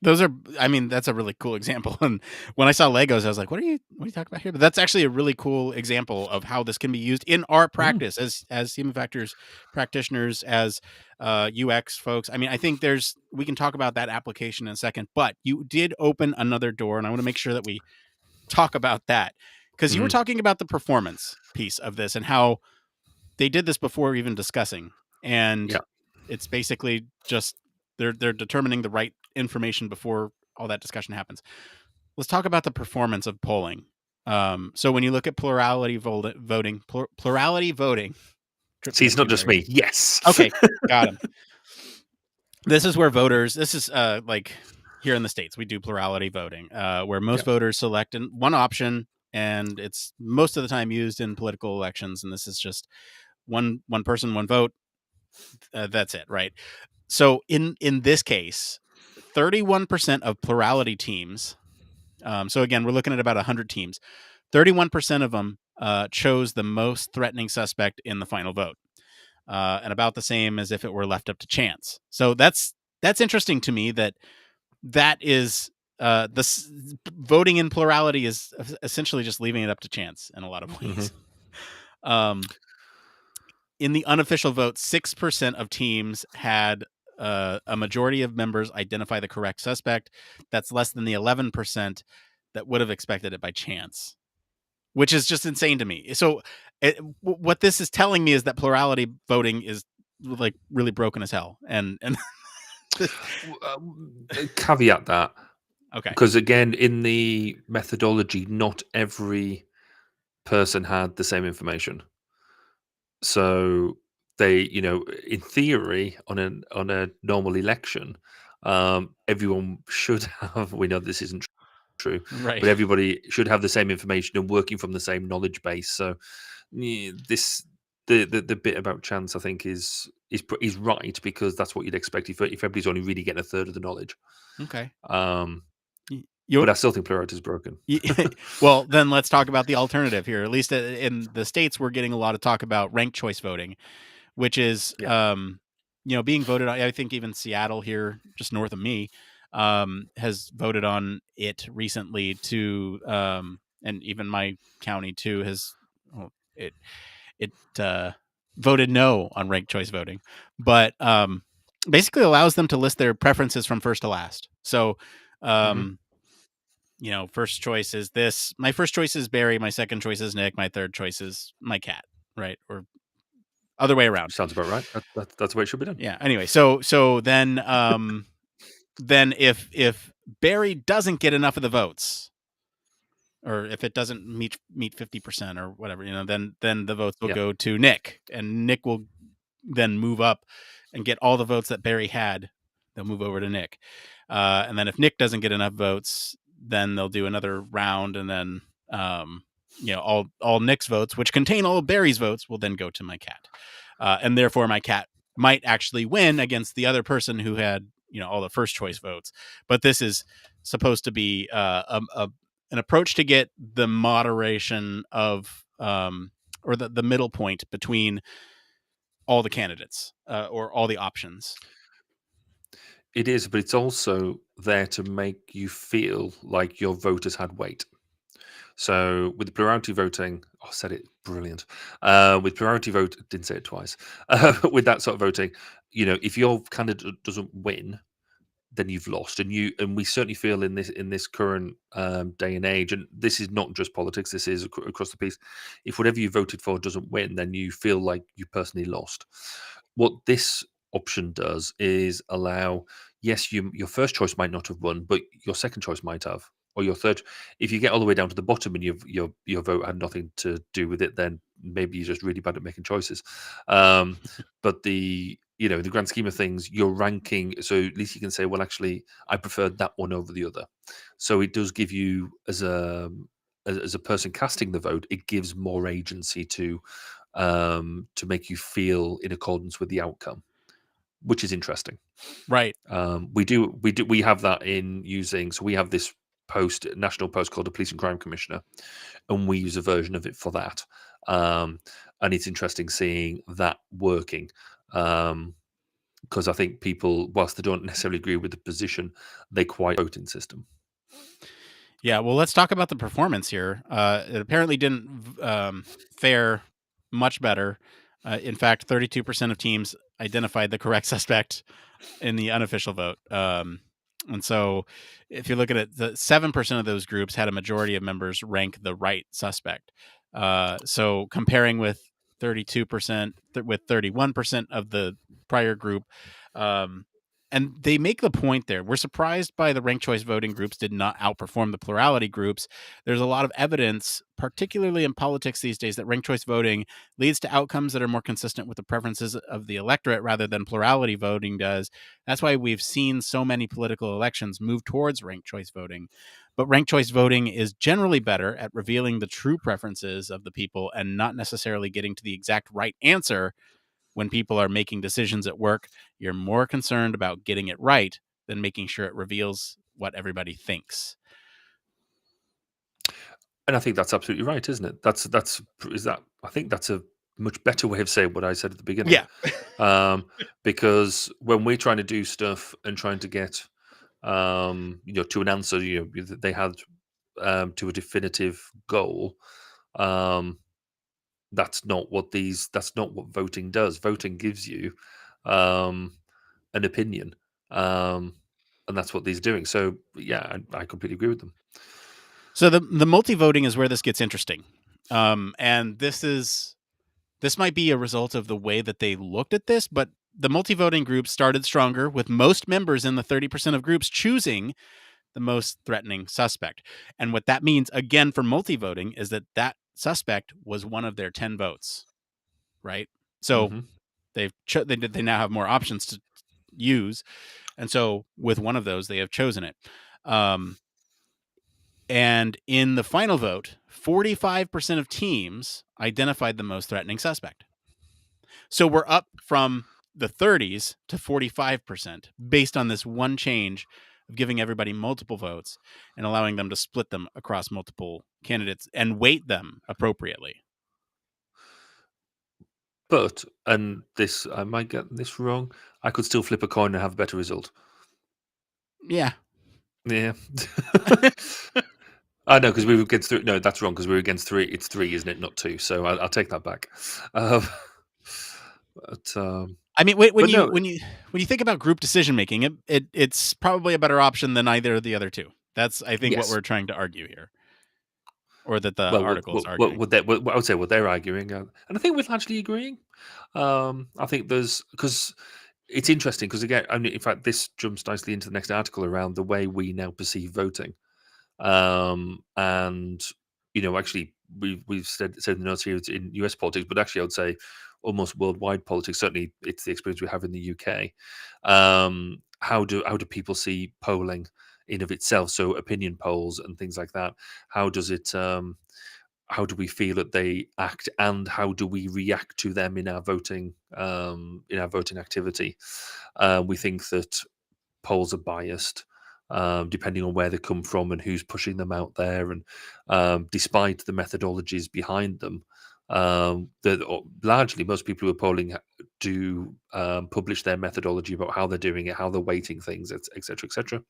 That's a really cool example. And when I saw Legos, I was like, what are you talking about here? But that's actually a really cool example of how this can be used in our practice as human factors practitioners, as UX folks. I think we can talk about that application in a second, but you did open another door, and I want to make sure that we talk about that, because you were talking about the performance piece of this and how they did this before even discussing. And it's basically just they're determining the right information before all that discussion happens. Let's talk about the performance of polling. So when you look at plurality voting. See, it's not just me. Yes. Okay, got him. This is where voters. This is like here in the States, we do plurality voting, where most voters select one option, and it's most of the time used in political elections. And this is just one person, one vote. That's it, right? So in this case, 31% of plurality teams. So again, we're looking at about 100 teams. 31% of them chose the most threatening suspect in the final vote, and about the same as if it were left up to chance. So that's interesting to me. That is voting in plurality is essentially just leaving it up to chance in a lot of ways. In the unofficial vote, 6% of teams had a majority of members identify the correct suspect. That's less than the 11% that would have expected it by chance, which is just insane to me. So what this is telling me is that plurality voting is like really broken as hell. And caveat that. Okay. Because again, in the methodology, not every person had the same information. So they, in theory, on a normal election, everyone should have. We know this isn't true, right? But everybody should have the same information and working from the same knowledge base. So the bit about chance, I think, is right, because that's what you'd expect if everybody's only really getting a third of the knowledge. Okay. But I still think plurality is broken. Well, then let's talk about the alternative here. At least in the States, we're getting a lot of talk about ranked choice voting, which is, being voted on. I think even Seattle here, just north of me, has voted on it recently to, and even my county too has, voted no on ranked choice voting, but basically allows them to list their preferences from first to last. So, first choice is this. My first choice is Barry. My second choice is Nick. My third choice is my cat, right? Or other way around. Sounds about right. That's the way it should be done. Yeah. Anyway, so then then if Barry doesn't get enough of the votes, or if it doesn't meet 50% or whatever, then the votes will go to Nick, and Nick will then move up and get all the votes that Barry had. They'll move over to Nick. And then if Nick doesn't get enough votes, then they'll do another round, and then all Nick's votes, which contain all of Barry's votes, will then go to my cat, and therefore my cat might actually win against the other person who had, all the first choice votes. But this is supposed to be an approach to get the moderation of or the middle point between all the candidates or all the options. It is, but it's also there to make you feel like your vote has had weight. So with the plurality voting, I said it brilliant. With plurality vote, didn't say it twice. With that sort of voting, if your candidate doesn't win, then you've lost, and we certainly feel in this current day and age, and this is not just politics. This is across the piece. If whatever you voted for doesn't win, then you feel like you personally lost. What this option does is allow, yes, your first choice might not have won, but your second choice might have, or your third. If you get all the way down to the bottom and your vote had nothing to do with it, then maybe you're just really bad at making choices. But in the grand scheme of things, you're ranking, so at least you can say, well, actually, I preferred that one over the other. So it does give you, as a person casting the vote, it gives more agency to make you feel in accordance with the outcome, which is interesting. Right. We have that in using. So we have this national post called the Police and Crime Commissioner, and we use a version of it for that. And it's interesting seeing that working. Because I think people, whilst they don't necessarily agree with the position, they quite voting system. Yeah, well, let's talk about the performance here. It apparently didn't fare much better. In fact, 32% of teams identified the correct suspect in the unofficial vote. And so if you look at it, the 7% of those groups had a majority of members rank the right suspect. So comparing with 32% with 31% of the prior group, and they make the point there. We're surprised by the ranked choice voting groups did not outperform the plurality groups. There's a lot of evidence, particularly in politics these days, that ranked choice voting leads to outcomes that are more consistent with the preferences of the electorate rather than plurality voting does. That's why we've seen so many political elections move towards ranked choice voting. But ranked choice voting is generally better at revealing the true preferences of the people and not necessarily getting to the exact right answer. When people are making decisions at work, you're more concerned about getting it right than making sure it reveals what everybody thinks. And I think that's absolutely right, isn't it? I think that's a much better way of saying what I said at the beginning. Yeah. Because when we're trying to do stuff and trying to get, to an answer, they had to a definitive goal. That's not what voting does. Voting gives you an opinion, and that's what these are doing. So yeah, I completely agree with them. So the multi-voting is where this gets interesting, and this might be a result of the way that they looked at this. But the multi-voting group started stronger, with most members in the 30% of groups choosing the most threatening suspect. And what that means, again, for multi-voting is that suspect was one of their 10 votes, right? So they now have more options to use. And so with one of those, they have chosen it. And in the final vote, 45% of teams identified the most threatening suspect. So we're up from the 30s to 45% based on this one change of giving everybody multiple votes and allowing them to split them across multiple candidates and weight them appropriately. But, and this, I might get this wrong, I could still flip a coin and have a better result. Yeah. Yeah. I know, because we were against 3. No, that's wrong, because we were against 3. It's 3, isn't it? Not 2. So I'll take that back. I mean, when you think about group decision making, it's probably a better option than either of the other two. That's, I think, what we're trying to argue here, or that the articles arguing. I would say what they're arguing, and I think we're largely agreeing. I think because it's interesting, because again, I mean, in fact, this jumps nicely into the next article around the way we now perceive voting, and actually we've said in the notes here it's in US politics, but actually I would say almost worldwide politics. Certainly, it's the experience we have in the UK. How do people see polling in of itself? So opinion polls and things like that. How does it how do we feel that they act, and how do we react to them in our voting activity. We think that polls are biased, depending on where they come from and who's pushing them out there, and despite the methodologies behind them, that largely most people who are polling do publish their methodology about how they're doing it, how they're weighting things, etc., etc.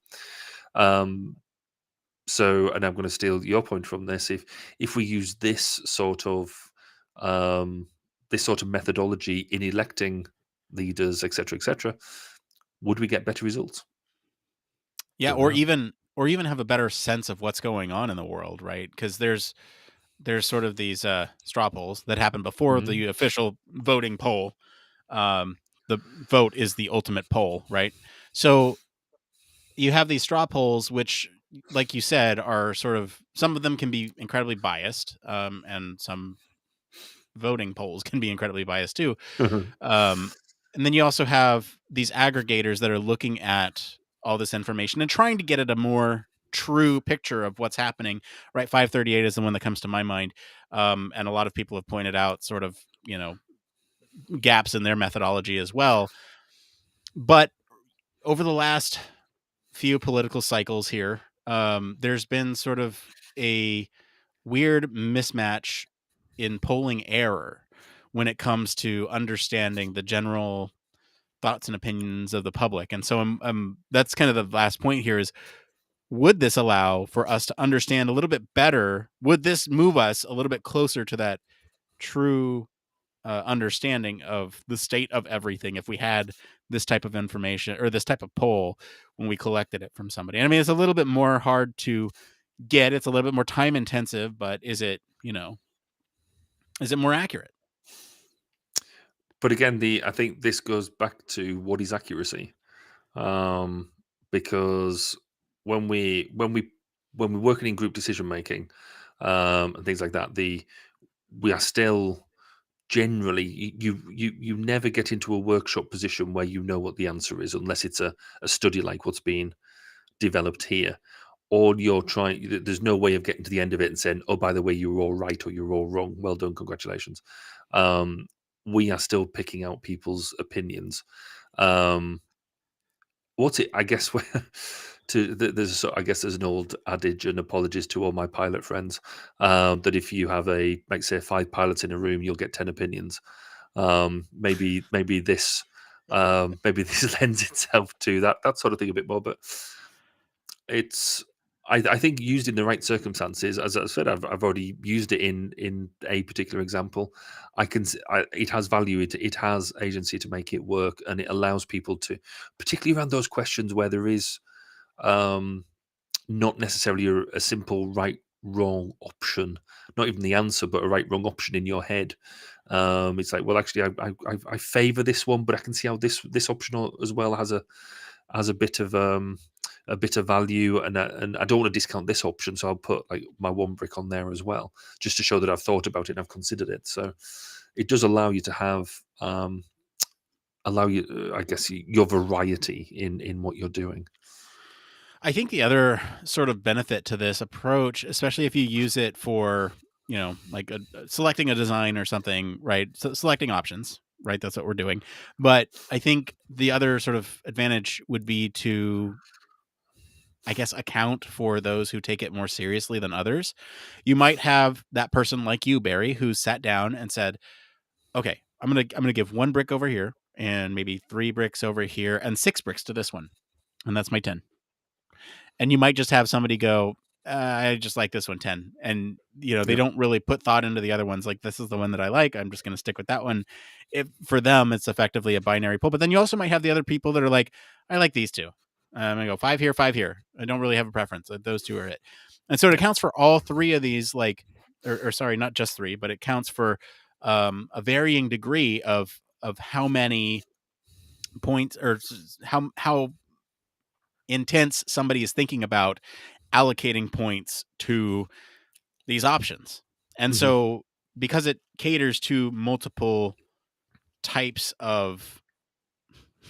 So, and I'm going to steal your point from this. If we use this sort of methodology in electing leaders, etc., would we get better results? Yeah, or even have a better sense of what's going on in the world, right? Because there's sort of these straw polls that happen before the official voting poll. The vote is the ultimate poll, right? So you have these straw polls, which, like you said, are sort of, some of them can be incredibly biased, and some voting polls can be incredibly biased too. And then you also have these aggregators that are looking at all this information and trying to get at a more true picture of what's happening, right? 538 is the one that comes to my mind. And a lot of people have pointed out sort of, gaps in their methodology as well. But over the last few political cycles here, there's been sort of a weird mismatch in polling error when it comes to understanding the general thoughts and opinions of the public. And so that's kind of the last point here is, would this allow for us to understand a little bit better? Would this move us a little bit closer to that true understanding of the state of everything if we had this type of information or this type of poll when we collected it from somebody? And I mean, it's a little bit more hard to get. It's a little bit more time intensive, but is it more accurate? But again, I think this goes back to what is accuracy, because when we're working in group decision making, and things like that, we are still generally, you never get into a workshop position where you know what the answer is, unless it's a study like what's being developed here. Or there's no way of getting to the end of it and saying, oh, by the way, you were all right or you're all wrong. Well done, congratulations. We are still picking out people's opinions. I guess there's an old adage, and apologies to all my pilot friends, that if you have like say 5 pilots in a room, you'll get 10 opinions. Maybe this lends itself to that sort of thing a bit more, but it's, I think used in the right circumstances, as I said, I've already used it in a particular example. It has value. It has agency to make it work, and it allows people to, particularly around those questions where there is not necessarily a simple right wrong option, not even the answer, but a right wrong option in your head. It's like, well, actually, I favour this one, but I can see how this option as well has a bit of value, and I don't want to discount this option, so I'll put like my 1 brick on there as well, just to show that I've thought about it and I've considered it. So it does allow you to have I guess, your variety in what you're doing. I think the other sort of benefit to this approach, especially if you use it for, like selecting a design or something, right? So selecting options, right? That's what we're doing. But I think the other sort of advantage would be to, I guess, account for those who take it more seriously than others. You might have that person like you, Barry, who sat down and said, okay, I'm going to give 1 brick over here and maybe 3 bricks over here and 6 bricks to this one. And that's my 10. And you might just have somebody go, I just like this one 10. And, they don't really put thought into the other ones. Like, this is the one that I like. I'm just going to stick with that one. For them, it's effectively a binary poll. But then you also might have the other people that are like, I like these 2. I'm going to go 5 here, 5 here. I don't really have a preference. Those 2 are it. And so it accounts for all 3 of these, like, or sorry, not just 3, but it counts for a varying degree of how many points, or how intense somebody is thinking about allocating points to these options. And so because it caters to multiple types of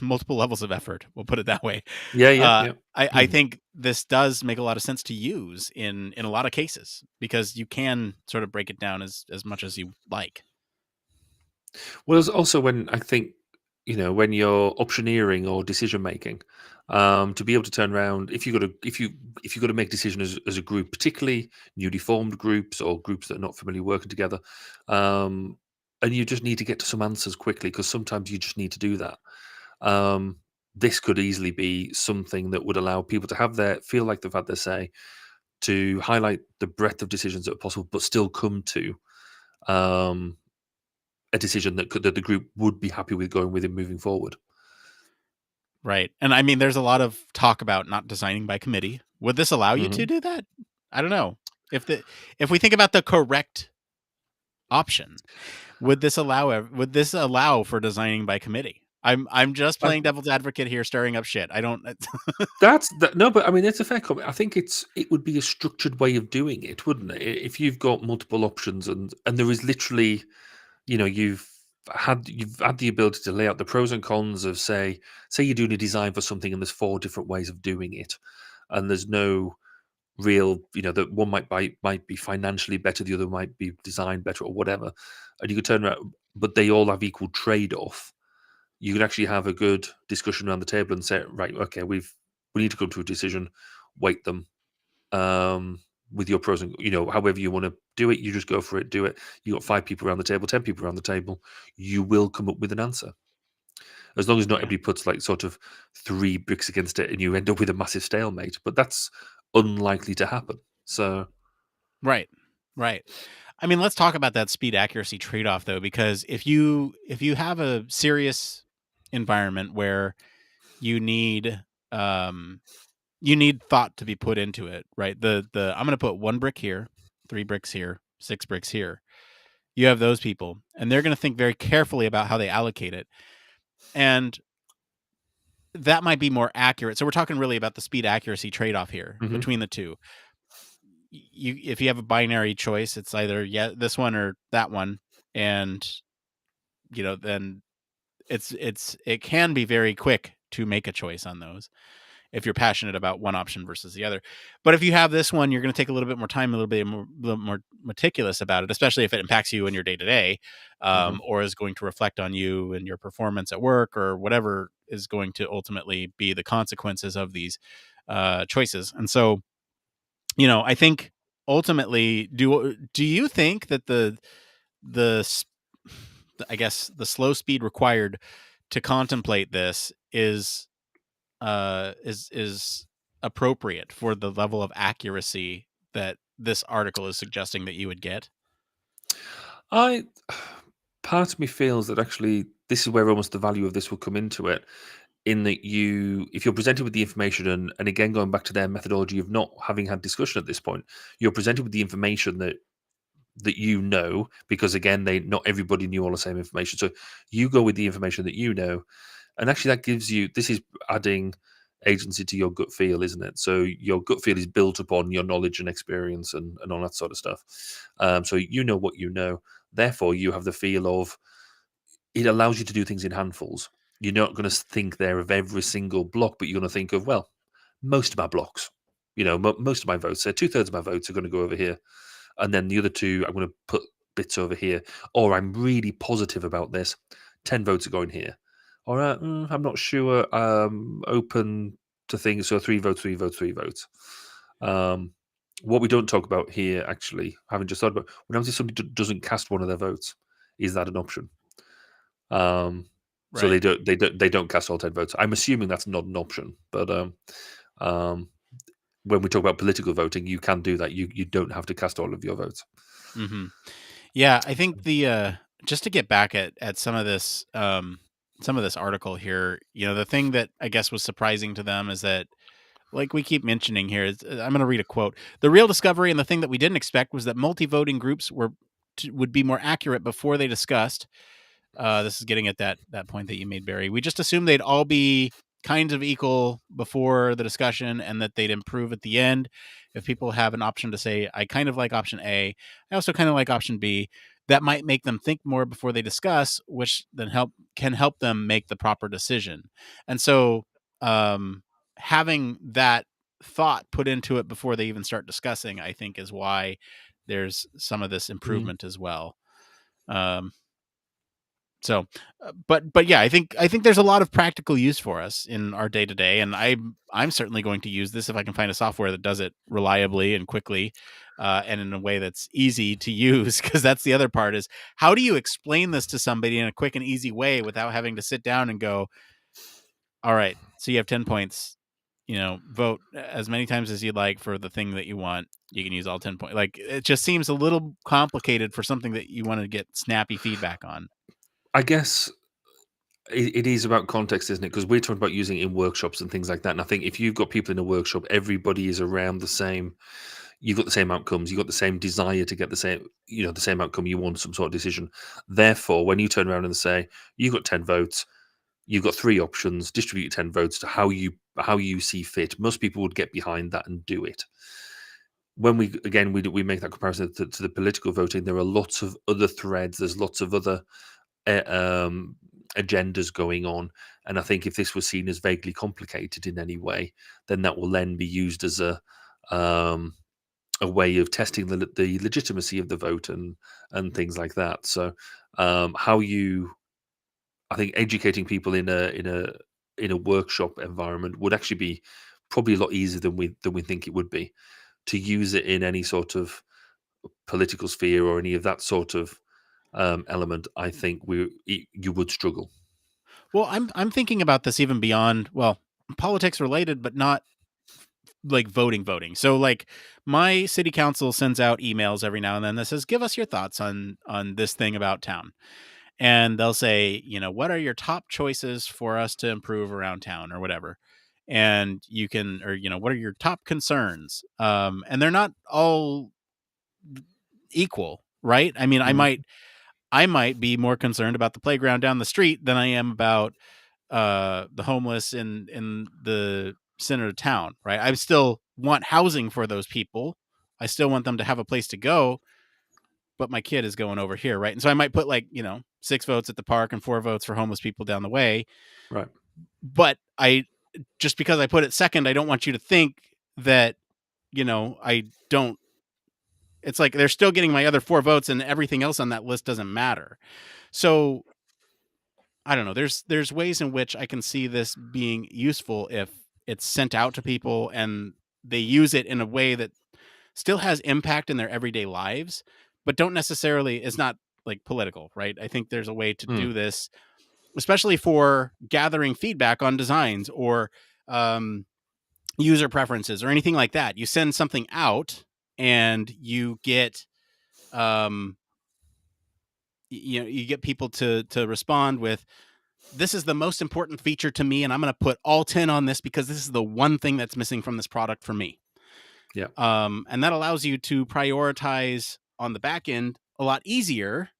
multiple levels of effort. We'll put it that way. Yeah. I think this does make a lot of sense to use in a lot of cases, because you can sort of break it down as much as you like. Well, it's also when I think, when you're optioneering or decision making, to be able to turn around, if you got to make decisions as a group, particularly newly formed groups or groups that are not familiar working together, and you just need to get to some answers quickly, because sometimes you just need to do that. This could easily be something that would allow people to feel like they've had their say, to highlight the breadth of decisions that are possible, but still come to a decision that the group would be happy with going with and moving forward. Right. And I mean, there's a lot of talk about not designing by committee. Would this allow you to do that? I don't know. If we think about the correct option, would this allow for designing by committee? I'm just playing devil's advocate here, stirring up shit. I don't. No, but I mean, it's a fair comment. I think it would be a structured way of doing it, wouldn't it? If you've got multiple options and there is literally, you've had the ability to lay out the pros and cons of, say you're doing a design for something and there's 4 different ways of doing it, and there's no real, that one might be financially better, the other might be designed better or whatever, and you could turn around, but they all have equal trade-off. You could actually have a good discussion around the table and say, right, okay, we need to come to a decision, weight them, with your pros and, however you want to do it, you just go for it, do it. You got 5 people around the table, 10 people around the table, you will come up with an answer. As long as not everybody puts like sort of 3 bricks against it and you end up with a massive stalemate, but that's unlikely to happen. So, right. I mean, let's talk about that speed accuracy trade-off, though, because if you have a serious environment where you need thought to be put into it, right? I'm going to put 1 brick here, 3 bricks here, 6 bricks here. You have those people, and they're going to think very carefully about how they allocate it, and that might be more accurate. So we're talking really about the speed accuracy trade-off here between the two. If you have a binary choice, it's either this one or that one, and then it can be very quick to make a choice on those if you're passionate about one option versus the other. But if you have this one, you're going to take a little bit more time, a little more meticulous about it, especially if it impacts you in your day-to-day, or is going to reflect on you and your performance at work, or whatever is going to ultimately be the consequences of these choices. And so, I think ultimately, do you think that the I guess the slow speed required to contemplate this is appropriate for the level of accuracy that this article is suggesting that you would get? Part of me feels that actually this is where almost the value of this will come into it, in that if you're presented with the information, and again, going back to their methodology of not having had discussion at this point, you're presented with the information that because again, not everybody knew all the same information. So you go with the information that and actually that gives you, this is adding agency to your gut feel, isn't it? So your gut feel is built upon your knowledge and experience and all that sort of stuff. So you know what you know. Therefore, you have the feel of, it allows you to do things in handfuls. You're not going to think there of every single block, but you're going to think of, well, most of my blocks, most of my votes, 2/3 of my votes are going to go over here. And then the other 2, I'm going to put bits over here. Or I'm really positive about this. 10 votes are going here. All right, I'm not sure. Open to things. So 3 votes, 3 votes, 3 votes. What we don't talk about here, actually, having just thought about, when somebody doesn't cast one of their votes, is that an option? Right. So they don't cast all 10 votes. I'm assuming that's not an option, but when we talk about political voting, you can do that. You don't have to cast all of your votes. Mm-hmm. Yeah, I think just to get back at some of this article here, the thing that I guess was surprising to them is that, like we keep mentioning here, I'm going to read a quote. The real discovery and the thing that we didn't expect was that multi-voting groups would be more accurate before they discussed. This is getting at that point that you made, Barry. We just assumed they'd all be kinds of equal before the discussion, and that they'd improve at the end. If people have an option to say, I kind of like option A, I also kind of like option B, that might make them think more before they discuss, which then can help them make the proper decision. And so having that thought put into it before they even start discussing, I think, is why there's some of this improvement as well. But yeah, I think there's a lot of practical use for us in our day to day, and I'm certainly going to use this if I can find a software that does it reliably and quickly, and in a way that's easy to use. Because that's the other part: is how do you explain this to somebody in a quick and easy way without having to sit down and go, "All right, so you have 10 points. Vote as many times as you'd like for the thing that you want. You can use all 10 points." Like, it just seems a little complicated for something that you want to get snappy feedback on. I guess it is about context, isn't it? Because we're talking about using it in workshops and things like that. And I think if you've got people in a workshop, everybody is around the same. You've got the same outcomes. You've got the same desire to get the same outcome. You want some sort of decision. Therefore, when you turn around and say you've got 10 votes, you've got 3 options. Distribute 10 votes to how you see fit. Most people would get behind that and do it. When we make that comparison to the political voting, there are lots of other threads. There's lots of other agendas going on, and I think if this was seen as vaguely complicated in any way, then that will then be used as a way of testing the legitimacy of the vote and things like that. So I think educating people in a workshop environment would actually be probably a lot easier than we think it would be. To use it in any sort of political sphere or any of that sort of element, I think you would struggle. Well, I'm thinking about this even beyond, politics related, but not like voting. So like my city council sends out emails every now and then that says, give us your thoughts on this thing about town. And they'll say, what are your top choices for us to improve around town or whatever? And you can, or, what are your top concerns? And they're not all equal, right? I mean, I might be more concerned about the playground down the street than I am about the homeless in the center of town, right? I still want housing for those people. I still want them to have a place to go, but my kid is going over here, right? And so I might put 6 votes at the park and 4 votes for homeless people down the way. Right. But just because I put it second, I don't want you to think that, I don't. It's like they're still getting my other 4 votes and everything else on that list doesn't matter. So I don't know. There's ways in which I can see this being useful if it's sent out to people and they use it in a way that still has impact in their everyday lives, but don't necessarily is not like political, right? I think there's a way to do this, especially for gathering feedback on designs or user preferences or anything like that. You send something out and you get you get people to respond with, this is the most important feature to me, and I'm going to put all 10 on this because this is the one thing that's missing from this product for me. Yeah. And that allows you to prioritize on the back end a lot easier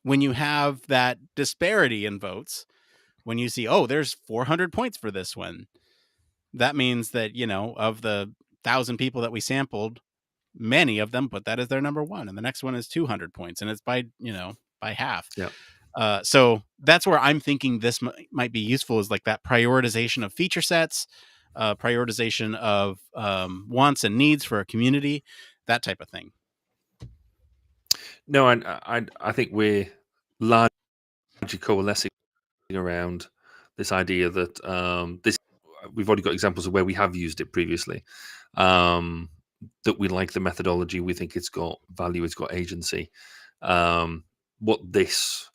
when you have that disparity in votes. When you see, there's 400 points for this one, that means that, of the 1,000 people that we sampled, many of them put that as their number one, and the next one is 200 points, and it's by half. Yeah. So that's where I'm thinking this might be useful, is like that prioritization of feature sets, prioritization of wants and needs for a community, that type of thing. No, I think we're largely coalescing around this idea that we've already got examples of where we have used it previously. That we like the methodology, we think it's got value, it's got agency. What this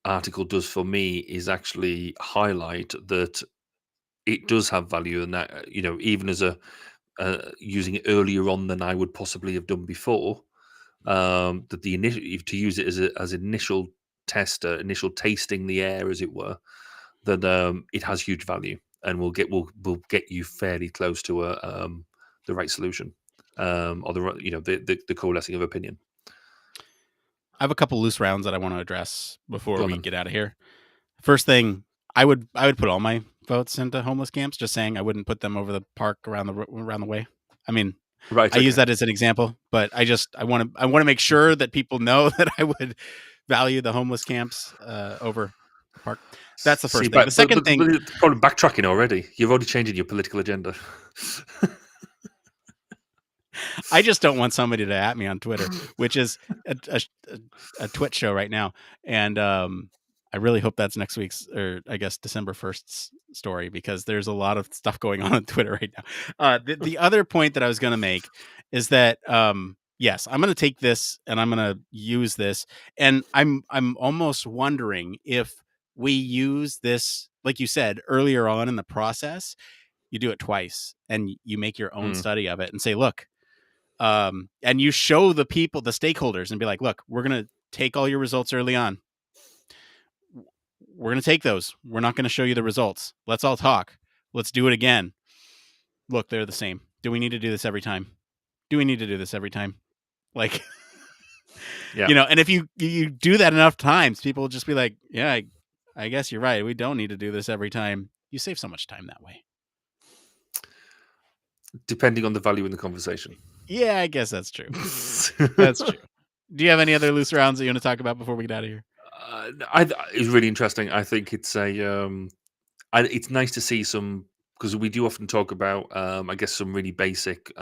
article does for me is actually highlight that it does have value, and that even as using it earlier on than I would possibly have done before. That the initial to use it as initial tester, initial tasting the air, as it were, that it has huge value and will get you fairly close to the right solution, or the coalescing of opinion. I have a couple loose rounds that I want to address before we get out of here. First thing, I would put all my votes into homeless camps. Just saying, I wouldn't put them over the park around the way. I mean, Right. I use that as an example, but I want to make sure that people know that I would value the homeless camps over the park. That's the first thing. The second thing, but it's probably backtracking already. You've already changed your political agenda. I just don't want somebody to at me on Twitter, which is a Twitch show right now, and I really hope that's next week's, or I guess December 1st's story, because there's a lot of stuff going on Twitter right now. The other point that I was going to make is that yes, I'm going to take this and I'm going to use this, and I'm almost wondering if we use this, like you said earlier on in the process, you do it twice and you make your own study of it and say, look, and you show the people, the stakeholders, and be like, look, we're going to take all your results early on. We're going to take those. We're not going to show you the results. Let's all talk. Let's do it again. Look, they're the same. Do we need to do this every time? Do we need to do this every time? Like, yeah. And if you do that enough times, people will just be like, yeah, I guess you're right. We don't need to do this every time. You save so much time that way. Depending on the value in the conversation. Yeah, I guess that's true. That's true. Do you have any other loose rounds that you want to talk about before we get out of here? It's really interesting. I think it's it's nice to see some, because we do often talk about, I guess, some really basic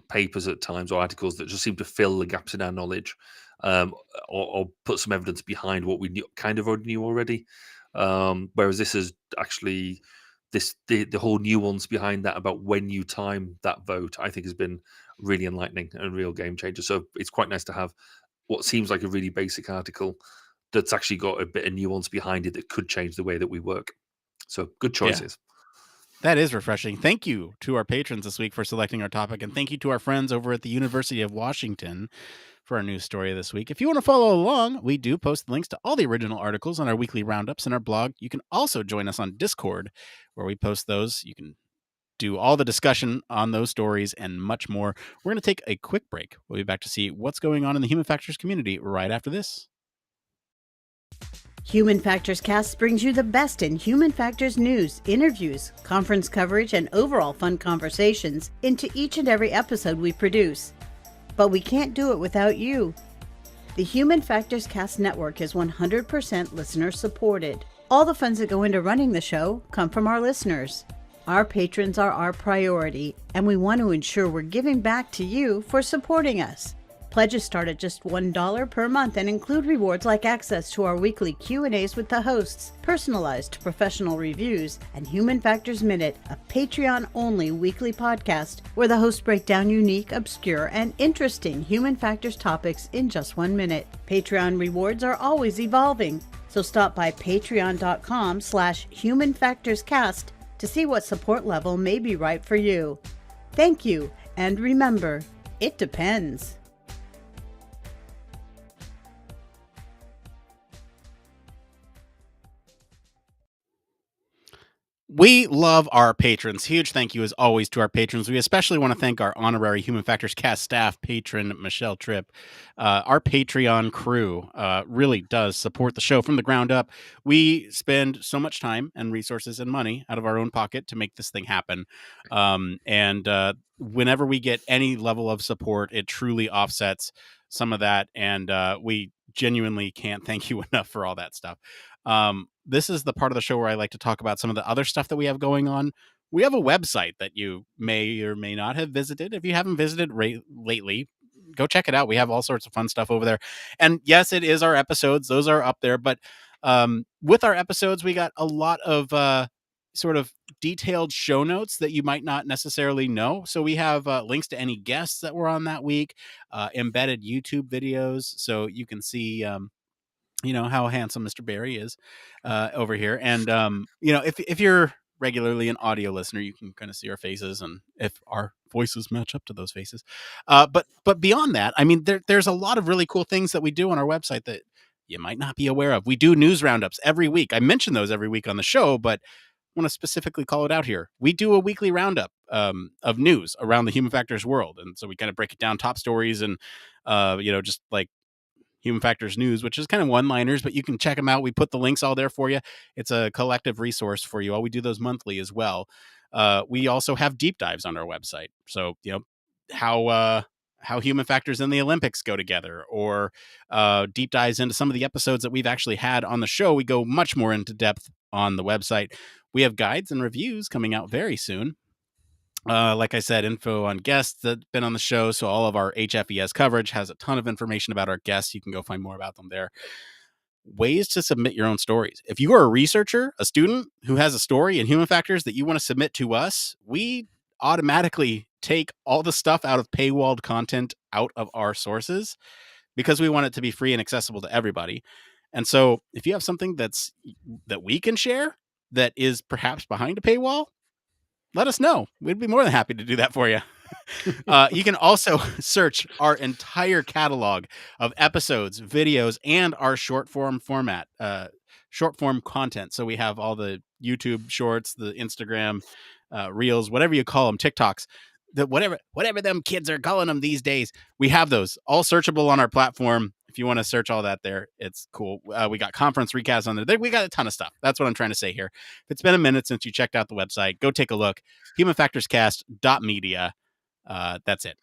papers at times or articles that just seem to fill the gaps in our knowledge, or put some evidence behind what we kind of already knew already. Whereas this is actually the whole nuance behind that about when you time that vote, I think has been really enlightening and a real game changer. So it's quite nice to have what seems like a really basic article that's actually got a bit of nuance behind it that could change the way that we work. So good choices. Yeah. That is refreshing. Thank you to our patrons this week for selecting our topic, and thank you to our friends over at the University of Washington for our news story this week. If you want to follow along, we do post links to all the original articles on our weekly roundups and our blog. You can also join us on Discord, where we post those. You can do all the discussion on those stories and much more. We're going to take a quick break. We'll be back to see what's going on in the Human Factors community right after this. Human Factors Cast brings you the best in human factors news, interviews, conference coverage, and overall fun conversations into each and every episode we produce. But we can't do it without you. The Human Factors Cast network is 100% listener supported. All the funds that go into running the show come from our listeners. Our patrons are our priority, and we want to ensure we're giving back to you for supporting us. Pledges start at just $1 per month and include rewards like access to our weekly Q&As with the hosts, personalized professional reviews, and Human Factors Minute, a Patreon-only weekly podcast where the hosts break down unique, obscure, and interesting human factors topics in just 1 minute. Patreon rewards are always evolving, so stop by patreon.com/humanfactorscast to see what support level may be right for you. Thank you, and remember, it depends. We love our patrons. Huge thank you as always to our patrons. We especially want to thank our honorary Human Factors Cast staff patron, Michelle Tripp. Our Patreon crew really does support the show from the ground up. We spend so much time and resources and money out of our own pocket to make this thing happen. And whenever we get any level of support, it truly offsets some of that. And we genuinely can't thank you enough for all that stuff. This is the part of the show where I like to talk about some of the other stuff that we have going on. We have a website that you may or may not have visited. If you haven't visited lately, go check it out. We have all sorts of fun stuff over there. And yes, it is our episodes. Those are up there. But with our episodes, we got a lot of sort of detailed show notes that you might not necessarily know. So we have links to any guests that were on that week, embedded YouTube videos. So you can see how handsome Mr. Barry is over here. And, if you're regularly an audio listener, you can kind of see our faces and if our voices match up to those faces. But beyond that, I mean, there's a lot of really cool things that we do on our website that you might not be aware of. We do news roundups every week. I mention those every week on the show, but I want to specifically call it out here. We do a weekly roundup of news around the human factors world. And so we kind of break it down, top stories and, just like Human Factors News, which is kind of one-liners, but you can check them out. We put the links all there for you. It's a collective resource for you all. We do those monthly as well. We also have deep dives on our website. So, how human factors in the Olympics go together, or deep dives into some of the episodes that we've actually had on the show. We go much more into depth on the website. We have guides and reviews coming out very soon. Like I said, info on guests that have been on the show. So all of our HFES coverage has a ton of information about our guests. You can go find more about them there. Ways to submit your own stories. If you are a researcher, a student who has a story in human factors that you want to submit to us, we automatically take all the stuff out of paywalled content out of our sources because we want it to be free and accessible to everybody. And so if you have something that we can share that is perhaps behind a paywall, let us know. We'd be more than happy to do that for you. You can also search our entire catalog of episodes, videos, and our short form format, short form content. So we have all the YouTube shorts, the Instagram reels, whatever you call them, TikToks, whatever them kids are calling them these days. We have those all searchable on our platform. If you want to search all that there, it's cool. We got conference recaps on there. We got a ton of stuff. That's what I'm trying to say here. If it's been a minute since you checked out the website, go take a look. humanfactorscast.media. That's it.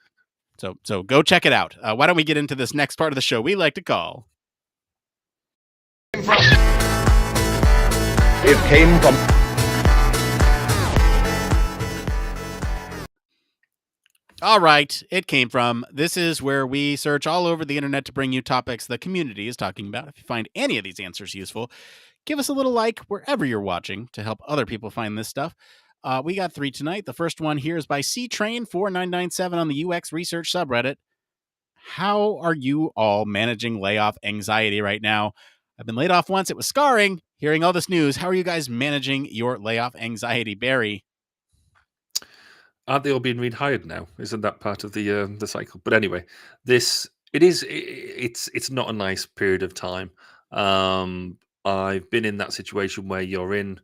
So go check it out. Why don't we get into this next part of the show we like to call It came from. All right, it came from. This is where we search all over the internet to bring you topics the community is talking about. If you find any of these answers useful, give us a little like wherever you're watching to help other people find this stuff. We got 3 tonight. The first one here is by CTrain4997 on the UX Research subreddit. How are you all managing layoff anxiety right now? I've been laid off once. It was scarring. Hearing all this news, how are you guys managing your layoff anxiety, Barry? Aren't they all being rehired now? Isn't that part of the cycle? But anyway, it's not a nice period of time. I've been in that situation where you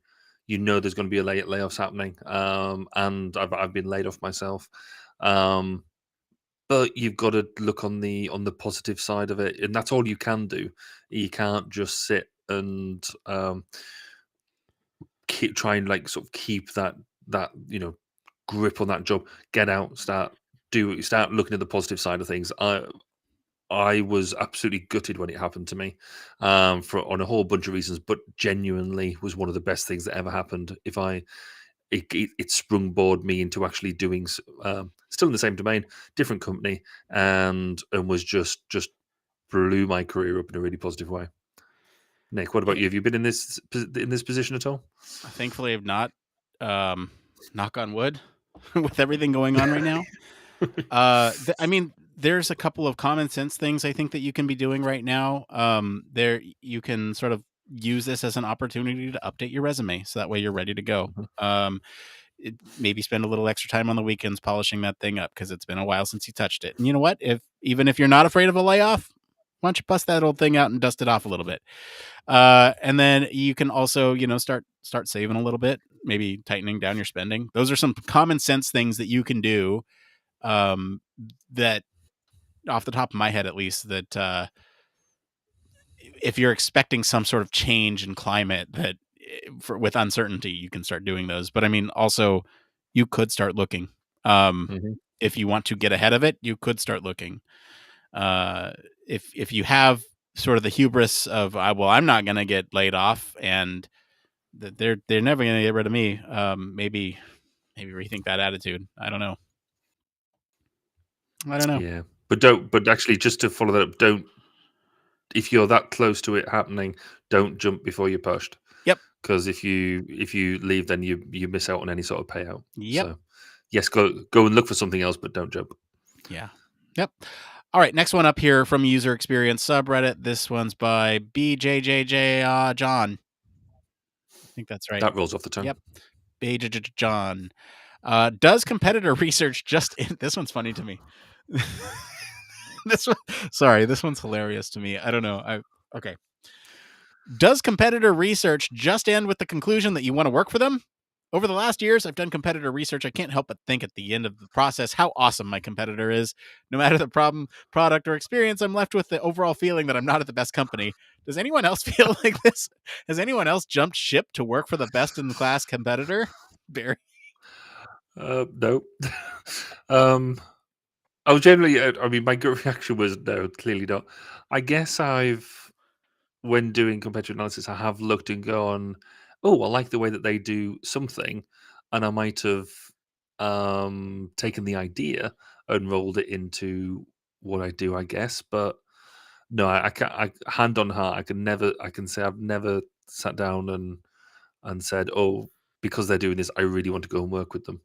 know there's going to be a layoffs happening, and I've been laid off myself. But you've got to look on the positive side of it, and that's all you can do. You can't just sit and keep that grip on that job. Get out, start looking at the positive side of things. I was absolutely gutted when it happened to me, on a whole bunch of reasons, but genuinely was one of the best things that ever happened. It sprungboard me into actually doing still in the same domain, different company, and was just blew my career up in a really positive way. Nick, what about you? Have you been in this position at all? Thankfully, I've not. Knock on wood, with everything going on right now. I mean, there's a couple of common sense things I think that you can be doing right now. There, you can sort of use this as an opportunity to update your resume, so that way you're ready to go. Maybe spend a little extra time on the weekends polishing that thing up because it's been a while since you touched it. And you know what? Even if you're not afraid of a layoff, why don't you bust that old thing out and dust it off a little bit? And then you can also, start saving a little bit, maybe tightening down your spending. Those are some common sense things that you can do. That, off the top of my head, at least, that if you're expecting some sort of change in climate with uncertainty, you can start doing those. But I mean, also, you could start looking. If you want to get ahead of it, you could start looking. If you have sort of the hubris of, I'm not going to get laid off, and they're never going to get rid of me. Maybe rethink that attitude. I don't know. Yeah, but actually, just to follow that up, if you're that close to it happening, don't jump before you're pushed. Yep. Because if you leave, then you miss out on any sort of payout. Yep. So, yes, go and look for something else, but don't jump. Yeah. Yep. All right, next one up here from User Experience subreddit. This one's by BJJJ John. I think that's right. That rolls off the tongue. Yep. BJJJ John. Does competitor research this one's funny to me. This one's hilarious to me. I don't know. Okay. Does competitor research just end with the conclusion that you want to work for them? Over the last years, I've done competitor research. I can't help but think at the end of the process how awesome my competitor is. No matter the problem, product, or experience, I'm left with the overall feeling that I'm not at the best company. Does anyone else feel like this? Has anyone else jumped ship to work for the best-in-class competitor? Barry? No. I was generally, I mean, my gut reaction was no, clearly not. I guess when doing competitive analysis, I have looked and gone, oh, I like the way that they do something, and I might have taken the idea and rolled it into what I do, I guess. But no, I can't. Hand on heart, I can say I've never sat down and said, oh, because they're doing this, I really want to go and work with them.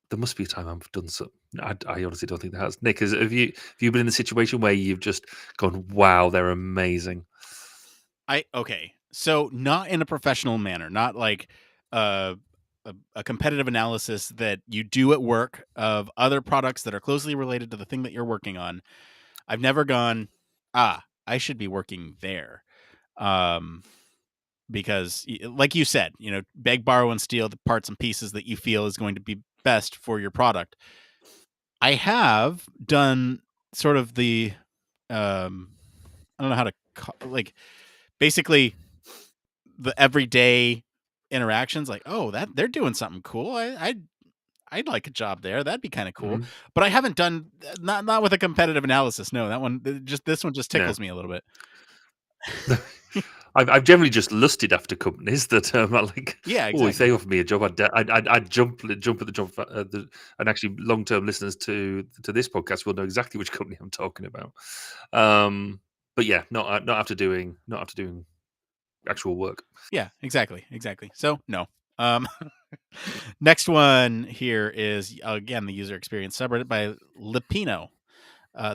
There must be a time I've done so. I honestly don't think there has. Nick, have you been in a situation where you've just gone, wow, they're amazing? Okay, so not in a professional manner, not like a competitive analysis that you do at work of other products that are closely related to the thing that you're working on. I've never gone, I should be working there. Because like you said, beg, borrow, and steal the parts and pieces that you feel is going to be best for your product. I have done sort of the, I don't know how to like, basically the everyday interactions. Like, oh, that they're doing something cool. I'd like a job there. That'd be kind of cool. Mhm. But I haven't done not with a competitive analysis. No, this one just tickles me a little bit. I've generally just lusted after companies that are like, Yeah, oh, if exactly. they offer me a job, I'd jump at the job. And actually, long term listeners to this podcast will know exactly which company I'm talking about. But yeah, not after doing actual work. Yeah, exactly. So no. Next one here is again the user experience subreddit by Lipino.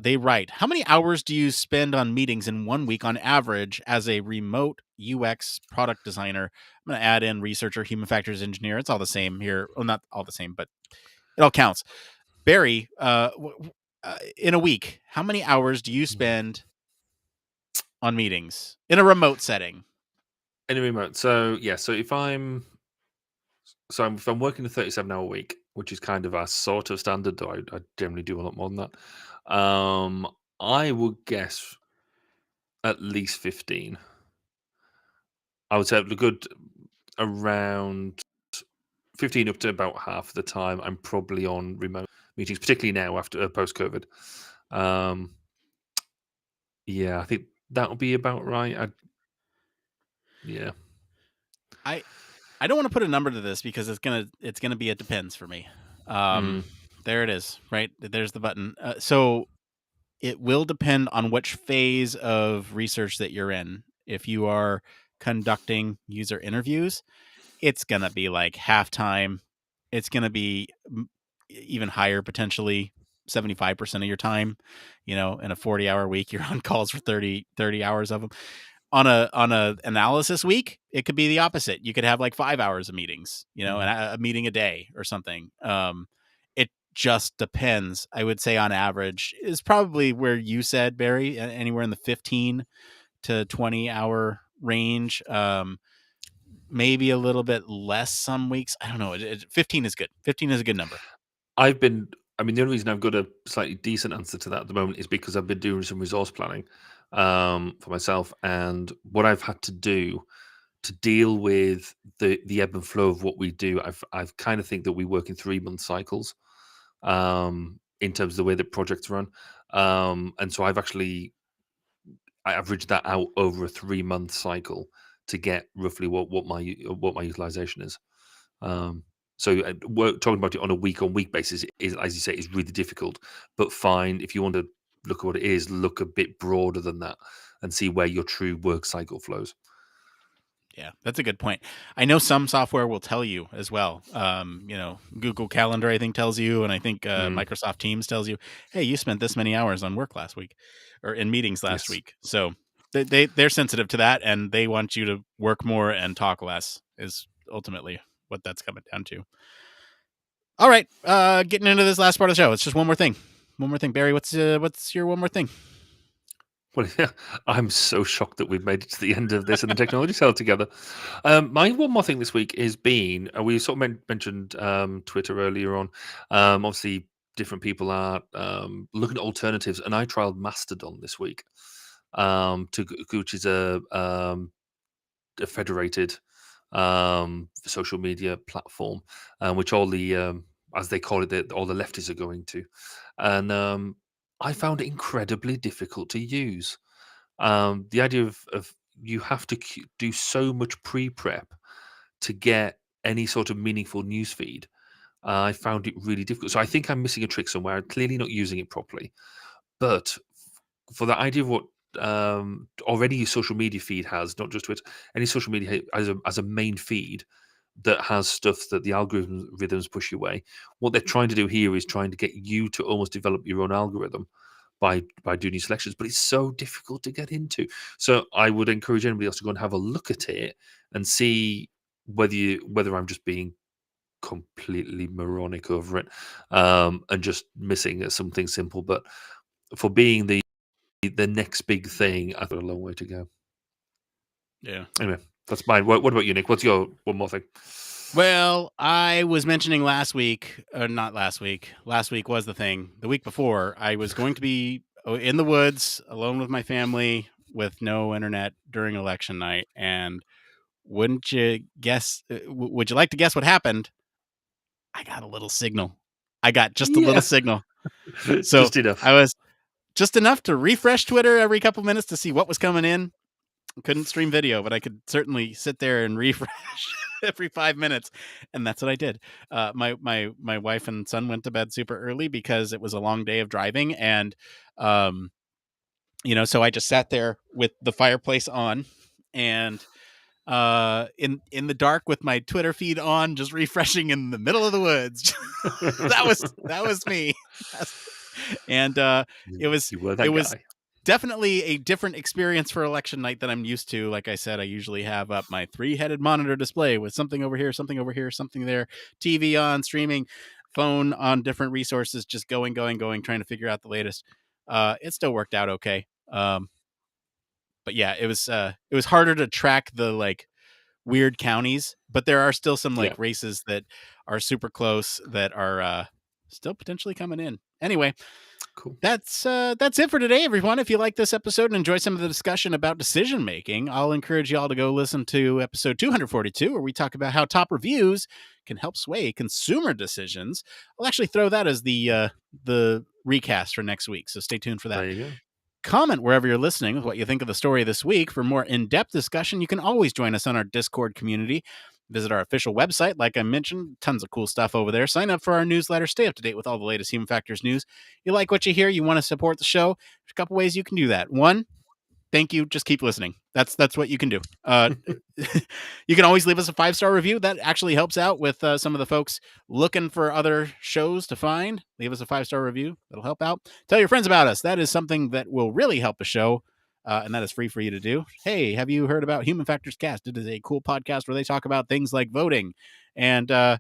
They write, how many hours do you spend on meetings in 1 week on average as a remote UX product designer? I'm going to add in researcher, human factors engineer. It's all the same here. Well, not all the same, but it all counts. Barry, in a week, how many hours do you spend on meetings in a remote setting? In a remote. So yeah, so if I'm working a 37-hour week, which is kind of our sort of standard, though I generally do a lot more than that. I would guess at least 15. I would say a good around 15 up to about half the time I'm probably on remote meetings, particularly now after post-COVID. Yeah, I think that'll be about right. Yeah. I don't want to put a number to this because it's gonna be it depends for me. There it is, right? There's the button. So it will depend on which phase of research that you're in. If you are conducting user interviews, it's gonna be like halftime. It's gonna be even higher, potentially 75% of your time. In a 40-hour week, you're on calls for 30 hours of them. On a analysis week, it could be the opposite. You could have like 5 hours of meetings, and a meeting a day or something. It just depends. I would say on average is probably where you said, Barry, anywhere in the 15 to 20 hour range. Maybe a little bit less some weeks. I don't know. 15 is good. 15 is a good number. The only reason I've got a slightly decent answer to that at the moment is because I've been doing some resource planning for myself, and what I've had to do to deal with the ebb and flow of what we do, I've kind of think that we work in 3-month cycles in terms of the way that projects run, and so I've actually I averaged that out over a 3-month cycle to get roughly what my utilization is. Talking about it on a week-on-week basis is, as you say, is really difficult. But fine, if you want to look at what it is, look a bit broader than that and see where your true work cycle flows. Yeah, that's a good point. I know some software will tell you as well. Google Calendar, I think, tells you, and I think Microsoft Teams tells you, hey, you spent this many hours on work last week or in meetings last week. So they're sensitive to that, and they want you to work more and talk less is ultimately what that's coming down to. All right, getting into this last part of the show. It's just one more thing. Barry, what's your one more thing? Well, yeah, I'm so shocked that we've made it to the end of this and the technology's held together. My one more thing this week has been, we sort of mentioned Twitter earlier on. Obviously, different people are looking at alternatives, and I trialed Mastodon this week, which is a federated social media platform, which all the as they call it, that all the lefties are going to. And I found it incredibly difficult to use. The idea of you have to do so much pre-prep to get any sort of meaningful news feed. I found it really difficult. So I think I'm missing a trick somewhere. I'm clearly not using it properly. But for the idea of what already your social media feed has, not just Twitter, any social media as a main feed that has stuff that the algorithms push your way. What they're trying to do here is trying to get you to almost develop your own algorithm by doing these selections, but it's so difficult to get into. So I would encourage anybody else to go and have a look at it and see whether I'm just being completely moronic over it and just missing something simple. But for being the next big thing, I've got a long way to go. Yeah. Anyway, that's mine. What about you, Nick? What's your one more thing? Well, I was mentioning last week, or not last week. Last week was the thing. The week before, I was going to be in the woods alone with my family with no internet during election night. And wouldn't you guess? Would you like to guess what happened? I got a little signal. I got just a little signal. So just enough. I was just enough to refresh Twitter every couple minutes to see what was coming in. Couldn't stream video, but I could certainly sit there and refresh every 5 minutes, and that's what I did. My wife and son went to bed super early because it was a long day of driving, and so I just sat there with the fireplace on, and in the dark with my Twitter feed on, just refreshing in the middle of the woods. that was me, and it was guy. Definitely a different experience for election night than I'm used to. Like I said, I usually have up my 3-headed monitor display with something over here, something over here, something there, TV on, streaming, phone on different resources, just going, trying to figure out the latest. It still worked out okay. But yeah, it was harder to track the like weird counties, but there are still some races that are super close that are still potentially coming in. Anyway, cool. That's it for today, everyone. If you like this episode and enjoy some of the discussion about decision making, I'll encourage you all to go listen to episode 242, where we talk about how top reviews can help sway consumer decisions. I'll actually throw that as the recast for next week, so stay tuned for that. There you go. Comment wherever you're listening with what you think of the story this week. For more in-depth discussion, you can always join us on our Discord community. Visit our official website. Like I mentioned, tons of cool stuff over there. Sign up for our newsletter. Stay up to date with all the latest Human Factors news. You like what you hear? You want to support the show? There's a couple ways you can do that. One, thank you. Just keep listening. That's what you can do. You can always leave us a 5-star review. That actually helps out with some of the folks looking for other shows to find. Leave us a 5-star review. That'll help out. Tell your friends about us. That is something that will really help the show. And that is free for you to do. Hey, have you heard about Human Factors Cast? It is a cool podcast where they talk about things like voting and, I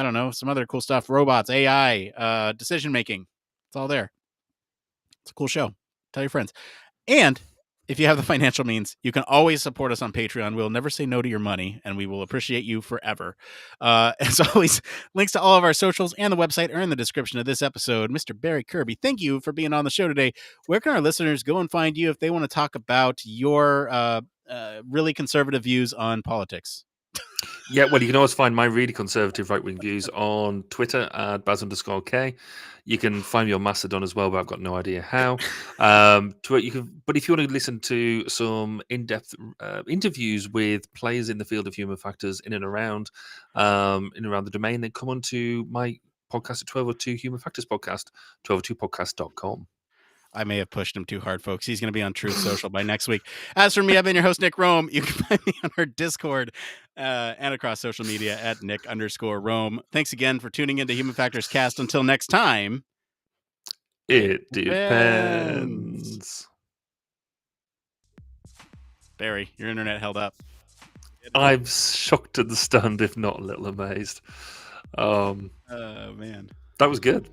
don't know, some other cool stuff, robots, AI, decision making. It's all there. It's a cool show. Tell your friends. And if you have the financial means, you can always support us on Patreon. We'll never say no to your money, and we will appreciate you forever. As always, links to all of our socials and the website are in the description of this episode. Mr. Barry Kirby, thank you for being on the show today. Where can our listeners go and find you if they want to talk about your really conservative views on politics? Yeah, well, you can always find my really conservative right-wing views on Twitter at Baz_K. You can find me on Mastodon as well, but I've got no idea how. But if you want to listen to some in-depth interviews with players in the field of human factors in and around the domain, then come on to my podcast at 1202 Human Factors Podcast, 1202podcast.com. I may have pushed him too hard, folks. He's going to be on Truth Social by next week. As for me, I've been your host, Nick Roome. You can find me on our Discord and across social media at Nick_Roome. Thanks again for tuning into Human Factors Cast. Until next time, it depends. Barry, your internet held up. I'm shocked and stunned, if not a little amazed. Man. That was good.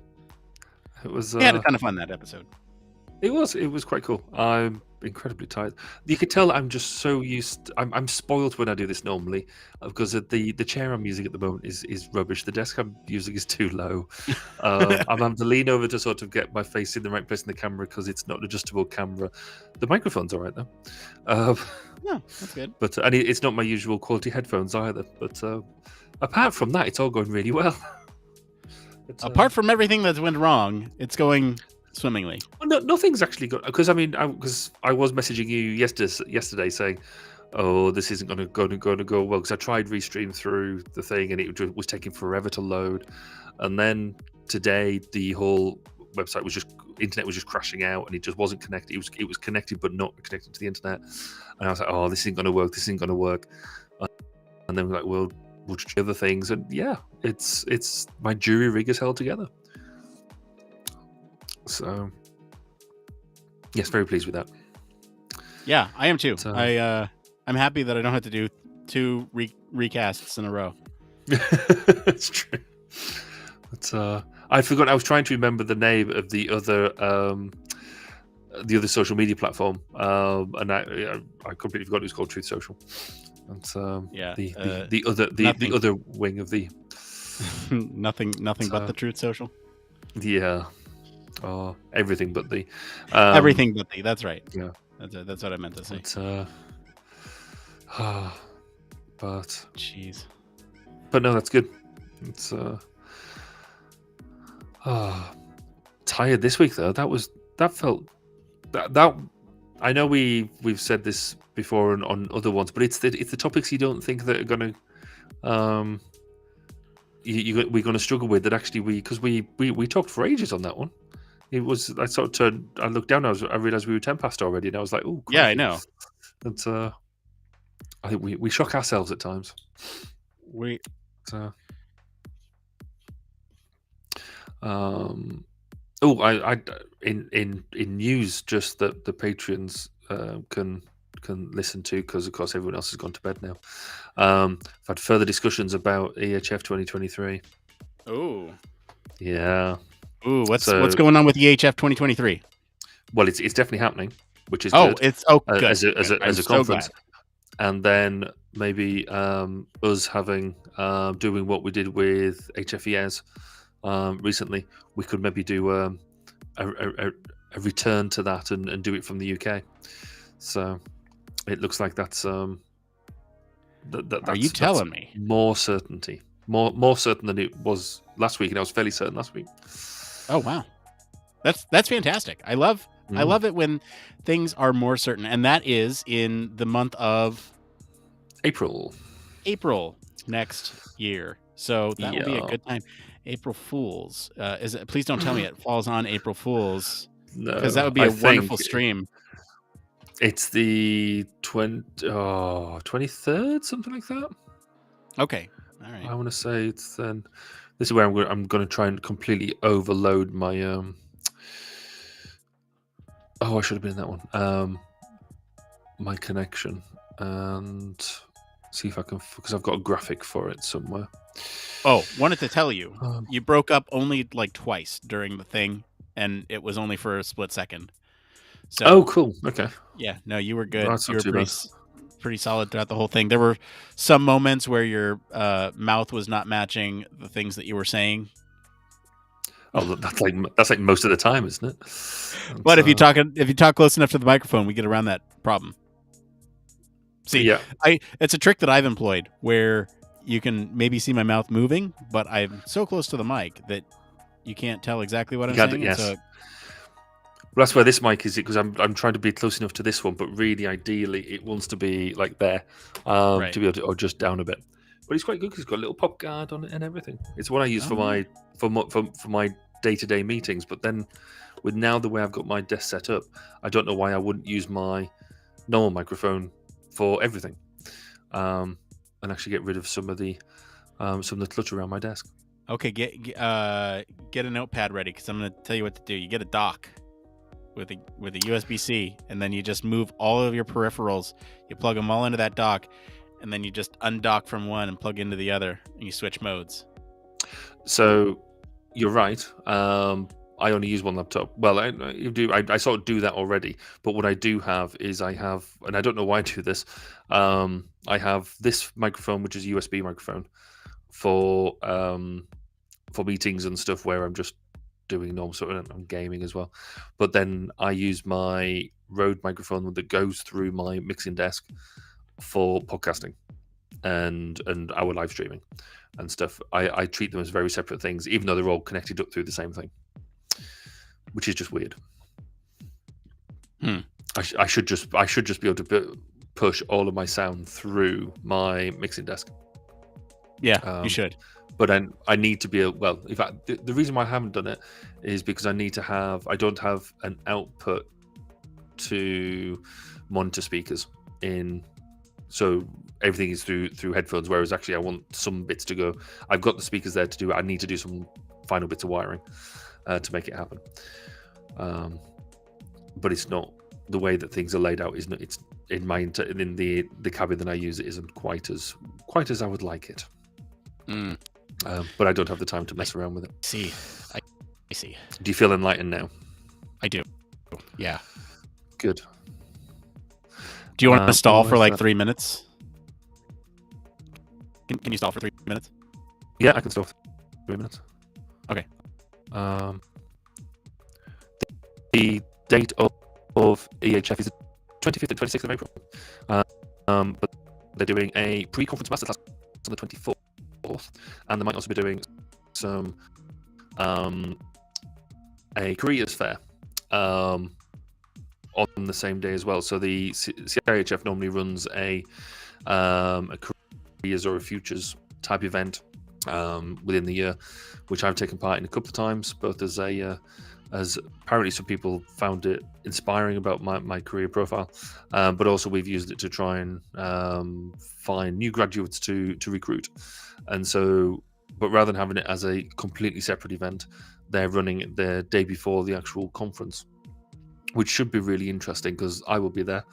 It was. We had a ton of fun that episode. It was quite cool. I'm incredibly tired. You could tell I'm just so used. I'm spoiled when I do this normally because the chair I'm using at the moment is rubbish. The desk I'm using is too low. I'm having to lean over to sort of get my face in the right place in the camera because it's not an adjustable camera. The microphone's all right though. No, that's good. But and it's not my usual quality headphones either. But apart from that, it's all going really well. Apart from everything that's went wrong, it's going swimmingly. Well, no, nothing's actually good because I was messaging you yesterday saying, "Oh, this isn't going to go well," because I tried restream through the thing and it was taking forever to load, and then today the whole website internet was just crashing out and it just wasn't connected. It was connected but not connected to the internet, and I was like, "Oh, this isn't going to work. This isn't going to work," and then we're like, "Well, we'll try other things," and yeah, it's my jury rig is held together. So, yes, very pleased with that. Yeah, I am too. I'm happy that I don't have to do 2 recasts in a row. That's true. But I forgot. I was trying to remember the name of the other social media platform, and I completely forgot it was called Truth Social. And the other wing of the nothing but the Truth Social. Yeah. Oh, everything but the everything but the. That's right. Yeah, that's what I meant to say. But jeez. But no, that's good. It's tired this week though. That felt that I know we've said this before on other ones, but it's the topics you don't think that are going to we're going to struggle with, that actually because we talked for ages on that one. It was, I sort of turned, I looked down, I realized we were 10 past already, and I was like, oh, yeah, I know. And I think we shock ourselves at times. In news, just that the patrons can listen to, because of course everyone else has gone to bed now. I've had further discussions about EHF 2023. Oh, yeah. Ooh, what's going on with EHF 2023? Well, it's definitely happening, which is good. Good. As a conference, and then maybe us having doing what we did with HFES recently, we could maybe do a return to that and do it from the UK. So it looks like that's Are you telling me more certainty, more certain than it was last week, and I was fairly certain last week. Oh wow, that's fantastic. I love it when things are more certain, and that is in the month of April next year. So that will be a good time. April Fools. Please don't tell me it falls on April Fools, because that would be a wonderful stream. It's the 23rd, something like that. Okay, all right. I want to say it's then. This is where I'm going to try and completely overload my. I should have been in that one. My connection, and see if I can, because I've got a graphic for it somewhere. Oh, wanted to tell you, you broke up only like twice during the thing, and it was only for a split second. So, cool. Okay. Yeah, no, you were good. That's you were pretty solid throughout the whole thing. There were some moments where your mouth was not matching the things that you were saying. Oh, that's like most of the time, isn't it? But if you talk close enough to the microphone, we get around that problem. See, yeah, it's a trick that I've employed where you can maybe see my mouth moving, but I'm so close to the mic that you can't tell exactly what I'm saying. Yes. Well, that's where this mic is, because I'm trying to be close enough to this one, but really, ideally, it wants to be like there, to be able to, or just down a bit. But it's quite good because it's got a little pop guard on it and everything. It's what I use for my day-to-day meetings. But then, with now the way I've got my desk set up, I don't know why I wouldn't use my normal microphone for everything, and actually get rid of some of the clutter around my desk. Okay, get a notepad ready, because I'm going to tell you what to do. You get a dock with a USB-C, and then you just move all of your peripherals. You plug them all into that dock, and then you just undock from one and plug into the other, and you switch modes. So you're right. I only use one laptop. Well, I sort of do that already. But what I do have is and I don't know why I do this. I have this microphone, which is a USB microphone for meetings and stuff where I'm just doing normal sort of, I'm gaming as well. But then I use my Rode microphone that goes through my mixing desk for podcasting and our live streaming. and stuff. I treat them as very separate things, even though they're all connected up through the same thing, which is just weird. I should just be able to push all of my sound through my mixing desk. Yeah, you should. But I need to be in fact, the reason why I haven't done it is because I don't have an output to monitor speakers in, so everything is through headphones, whereas actually I want some bits to go. I've got the speakers there to do it. I need to do some final bits of wiring to make it happen. But it's not the way that things are laid out. It's in the cabin that I use. It isn't quite as I would like it. But I don't have the time to mess around with it. I see. Do you feel enlightened now? I do. Yeah. Good. Do you want to stall for like 3 minutes? Can you stall for 3 minutes? Yeah, I can stall for 3 minutes. Okay. The date of EHF is the 25th and 26th of April. But they're doing a pre-conference masterclass on the 24th. And they might also be doing some a careers fair on the same day as well. So the CIHF normally runs a careers or a futures type event within the year, which I've taken part in a couple of times, both as apparently some people found it inspiring about my career profile, but also we've used it to try and find new graduates to recruit. And so, but rather than having it as a completely separate event, they're running it the day before the actual conference, which should be really interesting because I will be there.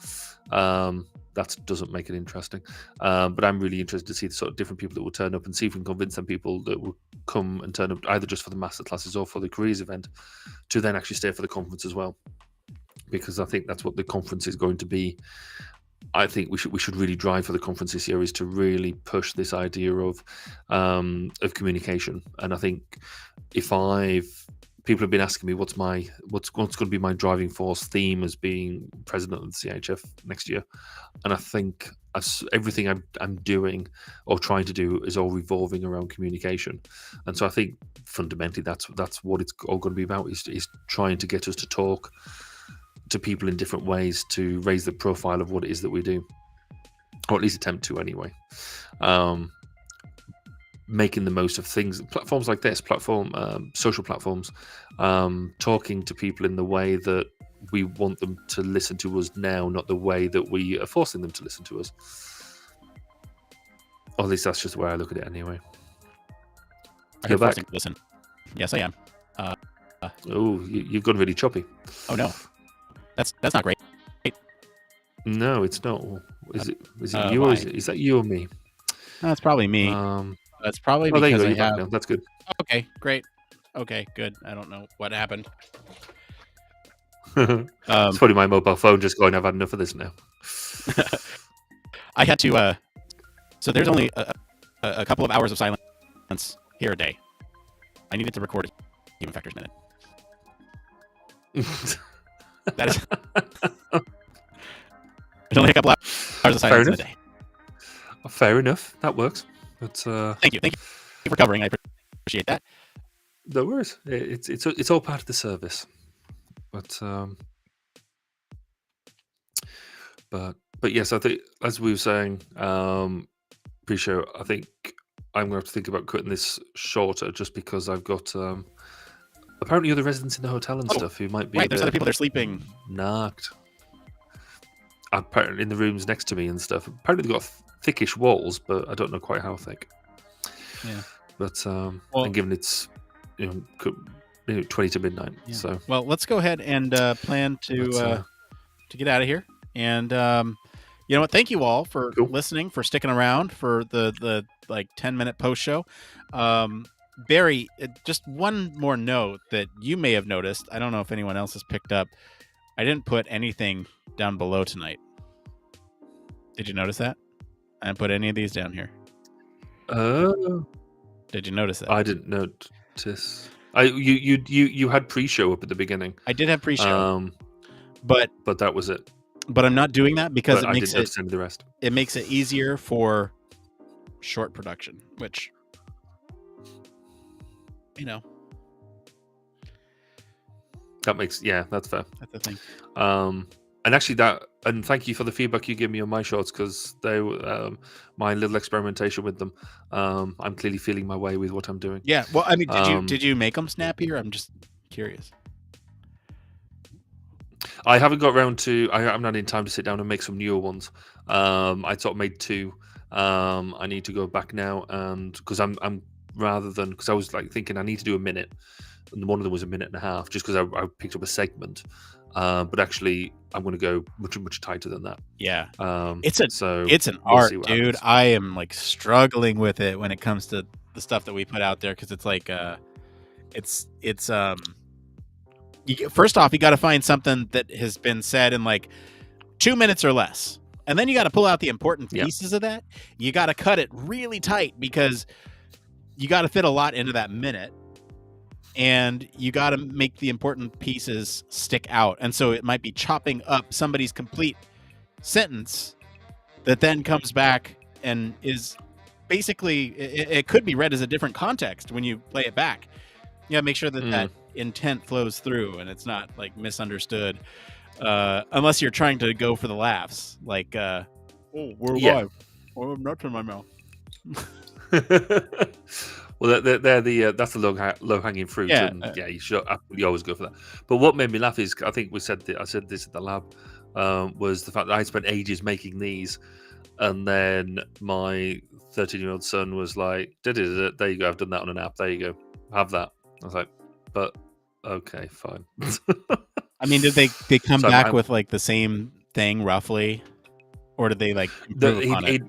That doesn't make it interesting, but I'm really interested to see the sort of different people that will turn up and see if we can convince them people that will come and turn up either just for the master classes or for the careers event to then actually stay for the conference as well, because I think that's what the conference is going to be. I think we should really drive for the conference this year is to really push this idea of communication. And I think people have been asking me what's going to be my driving force theme as being president of the CIHF next year, and I think everything I'm doing or trying to do is all revolving around communication. And so I think fundamentally that's what it's all going to be about, is trying to get us to talk to people in different ways to raise the profile of what it is that we do, or at least attempt to anyway. Making the most of things, platforms like this, social platforms, talking to people in the way that we want them to listen to us now, not the way that we are forcing them to listen to us. Or at least that's just the way I look at it anyway. You're back. Listen. Yes, I am. Oh, you've gone really choppy. Oh no, that's not great. No, it's not. Is it you or is that you or me? That's probably me. That's probably because I have... now. That's good. Okay, great. Okay, good. I don't know what happened. It's probably my mobile phone just going, I've had enough of this now. I had to... So there's only a couple of hours of silence here a day. I needed to record a Human Factors Minute. That is... There's only a couple hours of silence in a day. Fair enough. That works. But, Thank you for covering. I appreciate that. No worries. It's all part of the service. But yes, I think as we were saying pre-show, I think I'm going to have to think about cutting this shorter just because I've got apparently other residents in the hotel and stuff who might be right. There's other people that are sleeping. Knocked. Apparently in the rooms next to me and stuff. Apparently they've got thickish walls, but I don't know quite how thick. Yeah. But and given it's 20 to midnight, so let's go ahead and plan to get out of here. And you know what? Thank you all for listening, for sticking around for the 10-minute post show. Barry, just one more note that you may have noticed. I don't know if anyone else has picked up. I didn't put anything down below tonight. Did you notice that? I didn't put any of these down here. Did you notice that? I didn't notice. You had pre-show up at the beginning. I did have pre-show, but that was it. But I'm not doing that because it makes it easier for short production, which That makes that's fair. That's the thing. And actually and thank you for the feedback you gave me on my shorts, because they my little experimentation with them. I'm clearly feeling my way with what I'm doing. Yeah. Well, I mean, did you make them snappier? I'm just curious. I haven't got around to. I haven't had any time to sit down and make some newer ones. I sort of made 2. I need to go back now, and because because I was like thinking I need to do a minute, and one of them was a minute and a half, just because I picked up a segment. But actually, I'm going to go much tighter than that. Yeah. It's an art, dude. Happens. I am like struggling with it when it comes to the stuff that we put out there, because it's like first off, you got to find something that has been said in like 2 minutes or less. And then you got to pull out the important pieces of that. You got to cut it really tight, because you got to fit a lot into that minute. And you got to make the important pieces stick out. And so it might be chopping up somebody's complete sentence that then comes back and is basically, it could be read as a different context when you play it back. You got to make sure that that intent flows through and it's not like misunderstood. Unless you're trying to go for the laughs. Like, we're live. Oh, I'm nuts in my mouth. Well, they're that's the low hanging fruit, and you should absolutely always go for that. But what made me laugh is, I think I said this at the lab, was the fact that I spent ages making these, and then my 13-year-old son was like, there you go, I've done that on an app. There you go, have that. I was like, but okay, fine. I mean, did they come back with like the same thing roughly, or did they like improve upon it?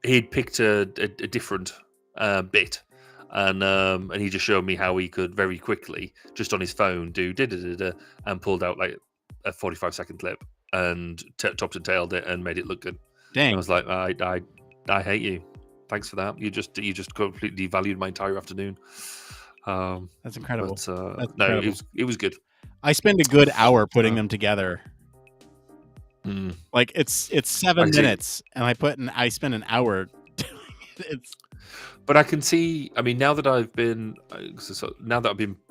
He'd picked a different bit, and he just showed me how he could very quickly, just on his phone, do and pulled out like a 45-second clip and topped and tailed it and made it look good. Dang! And I was like, I hate you. Thanks for that. You just completely devalued my entire afternoon. That's incredible. But, That's no, incredible. it was good. I spend a good hour putting them together. Like it's 7 minutes, and I spend an hour doing it. But I can see. I mean, now that I've been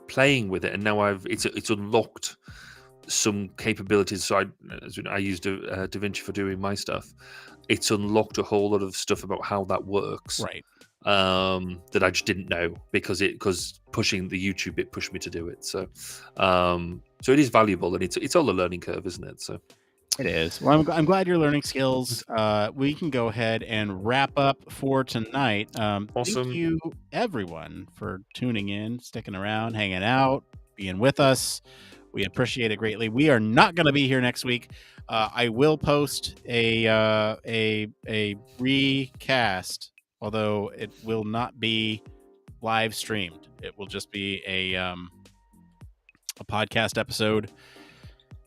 playing with it, and now it's unlocked some capabilities. So I used DaVinci for doing my stuff. It's unlocked a whole lot of stuff about how that works, right? That I just didn't know, because pushing the YouTube bit pushed me to do it. So it is valuable, and it's all a learning curve, isn't it? So. It is. Well, I'm glad you're learning skills. We can go ahead and wrap up for tonight. Awesome. Thank you, everyone, for tuning in, sticking around, hanging out, being with us. We appreciate it greatly. We are not going to be here next week. I will post a recast, although it will not be live streamed. It will just be a podcast episode.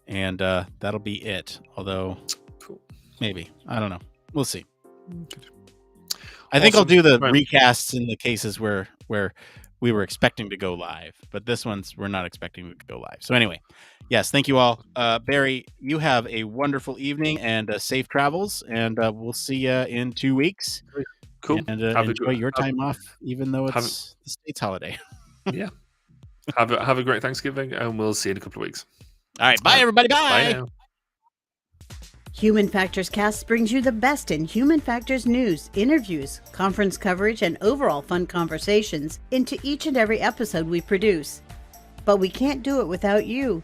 And that'll be it. Although, cool. Maybe. I don't know. We'll see. I think I'll do the recasts in the cases where we were expecting to go live. But this one's we're not expecting to go live. So anyway, yes, thank you all. Barry, you have a wonderful evening and safe travels. And we'll see you in 2 weeks. Cool. And enjoy your time off, even though it's the States holiday. Yeah. Have a great Thanksgiving, and we'll see you in a couple of weeks. All right. Bye, everybody. Bye. Bye now. Human Factors Cast brings you the best in human factors news, interviews, conference coverage, and overall fun conversations into each and every episode we produce. But we can't do it without you.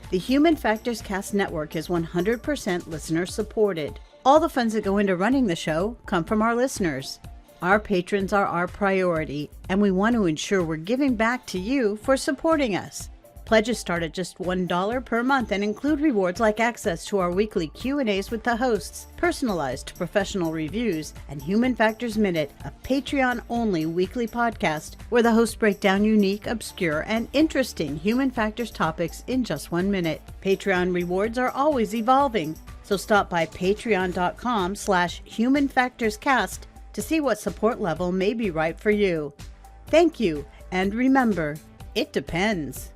The Human Factors Cast network is 100% listener supported. All the funds that go into running the show come from our listeners. Our patrons are our priority, and we want to ensure we're giving back to you for supporting us. Pledges start at just $1 per month and include rewards like access to our weekly Q&As with the hosts, personalized professional reviews, and Human Factors Minute, a Patreon-only weekly podcast where the hosts break down unique, obscure, and interesting human factors topics in just 1 minute. Patreon rewards are always evolving, so stop by patreon.com/humanfactorscast to see what support level may be right for you. Thank you, and remember, it depends.